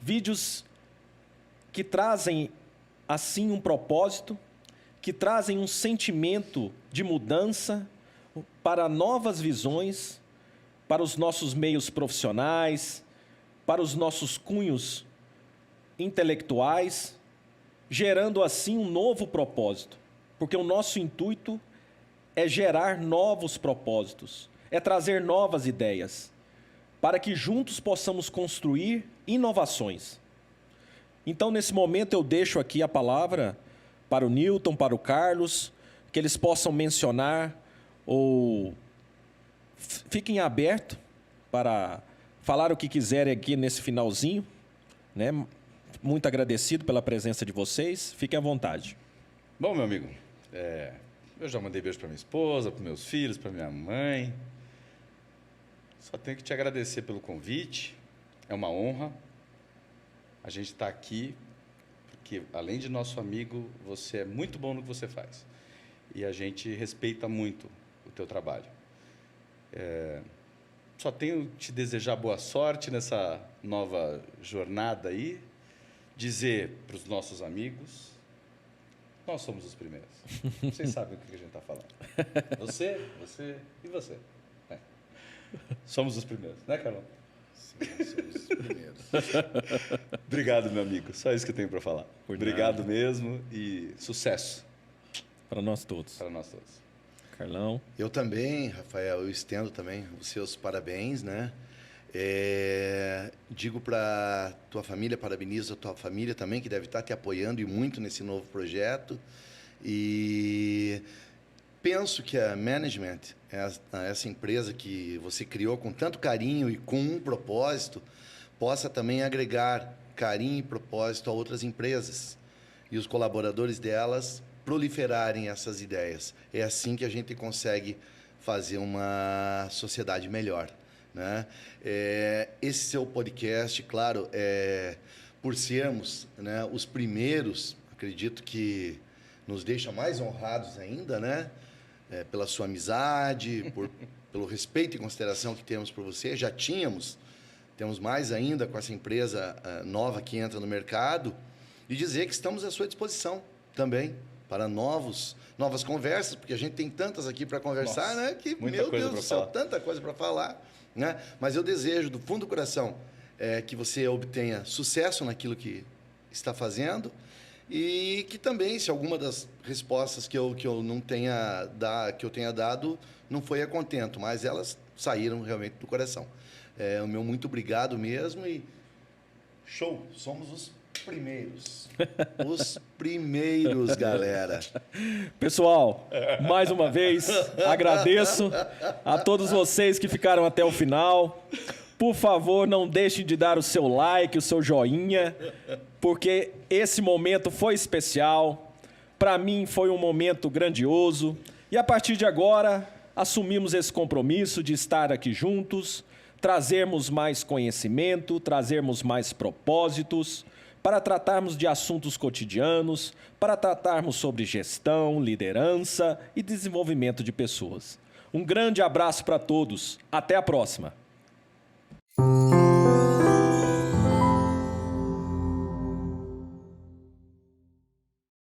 Vídeos que trazem, assim, um propósito, que trazem um sentimento de mudança para novas visões, para os nossos meios profissionais, para os nossos cunhos intelectuais, gerando assim um novo propósito, porque o nosso intuito é gerar novos propósitos, é trazer novas ideias, para que juntos possamos construir inovações. Então, nesse momento, eu deixo aqui a palavra para o Newton, para o Carlos, que eles possam mencionar ou fiquem abertos para falar o que quiserem aqui nesse finalzinho, né? Muito agradecido pela presença de vocês. Fiquem à vontade. Bom, meu amigo, eu já mandei beijo para minha esposa, para meus filhos, para minha mãe. Só tenho que te agradecer pelo convite. É uma honra. A gente está aqui porque, além de nosso amigo, você é muito bom no que você faz. E a gente respeita muito o teu trabalho. Só tenho que te desejar boa sorte nessa nova jornada aí. Dizer para os nossos amigos, nós somos os primeiros. Vocês sabem o que a gente está falando. Você e você. Somos os primeiros, né, Carlão? Sim, somos os primeiros. Obrigado, meu amigo. Só isso que eu tenho para falar. Obrigado mesmo e sucesso. Para nós todos. Para nós todos. Carlão. Eu também, Rafael, eu estendo também os seus parabéns, né? Digo para tua família, parabenizo a tua família também, que deve estar te apoiando e muito nesse novo projeto. E penso que a Management, essa empresa que você criou com tanto carinho e com um propósito, possa também agregar carinho e propósito a outras empresas e os colaboradores delas proliferarem essas ideias. É assim que a gente consegue fazer uma sociedade melhor, né? Esse seu podcast, claro, por sermos, né, os primeiros, acredito que nos deixa mais honrados ainda, né? Pela sua amizade, pelo respeito e consideração que temos por você. Já temos mais ainda com essa empresa nova que entra no mercado, e dizer que estamos à sua disposição também para novas conversas, porque a gente tem tantas aqui para conversar, né? Que, meu Deus do céu, tanta coisa para falar, né? Mas eu desejo, do fundo do coração, que você obtenha sucesso naquilo que está fazendo e que também, se alguma das respostas que eu tenha dado não foi a contento, mas elas saíram realmente do coração. O meu muito obrigado mesmo e show, somos os primeiros. Os primeiros, galera. Pessoal, mais uma vez, agradeço a todos vocês que ficaram até o final. Por favor, não deixem de dar o seu like, o seu joinha, porque esse momento foi especial. Para mim, foi um momento grandioso. E a partir de agora, assumimos esse compromisso de estar aqui juntos, trazermos mais conhecimento, trazermos mais propósitos, para tratarmos de assuntos cotidianos, para tratarmos sobre gestão, liderança e desenvolvimento de pessoas. Um grande abraço para todos. Até a próxima.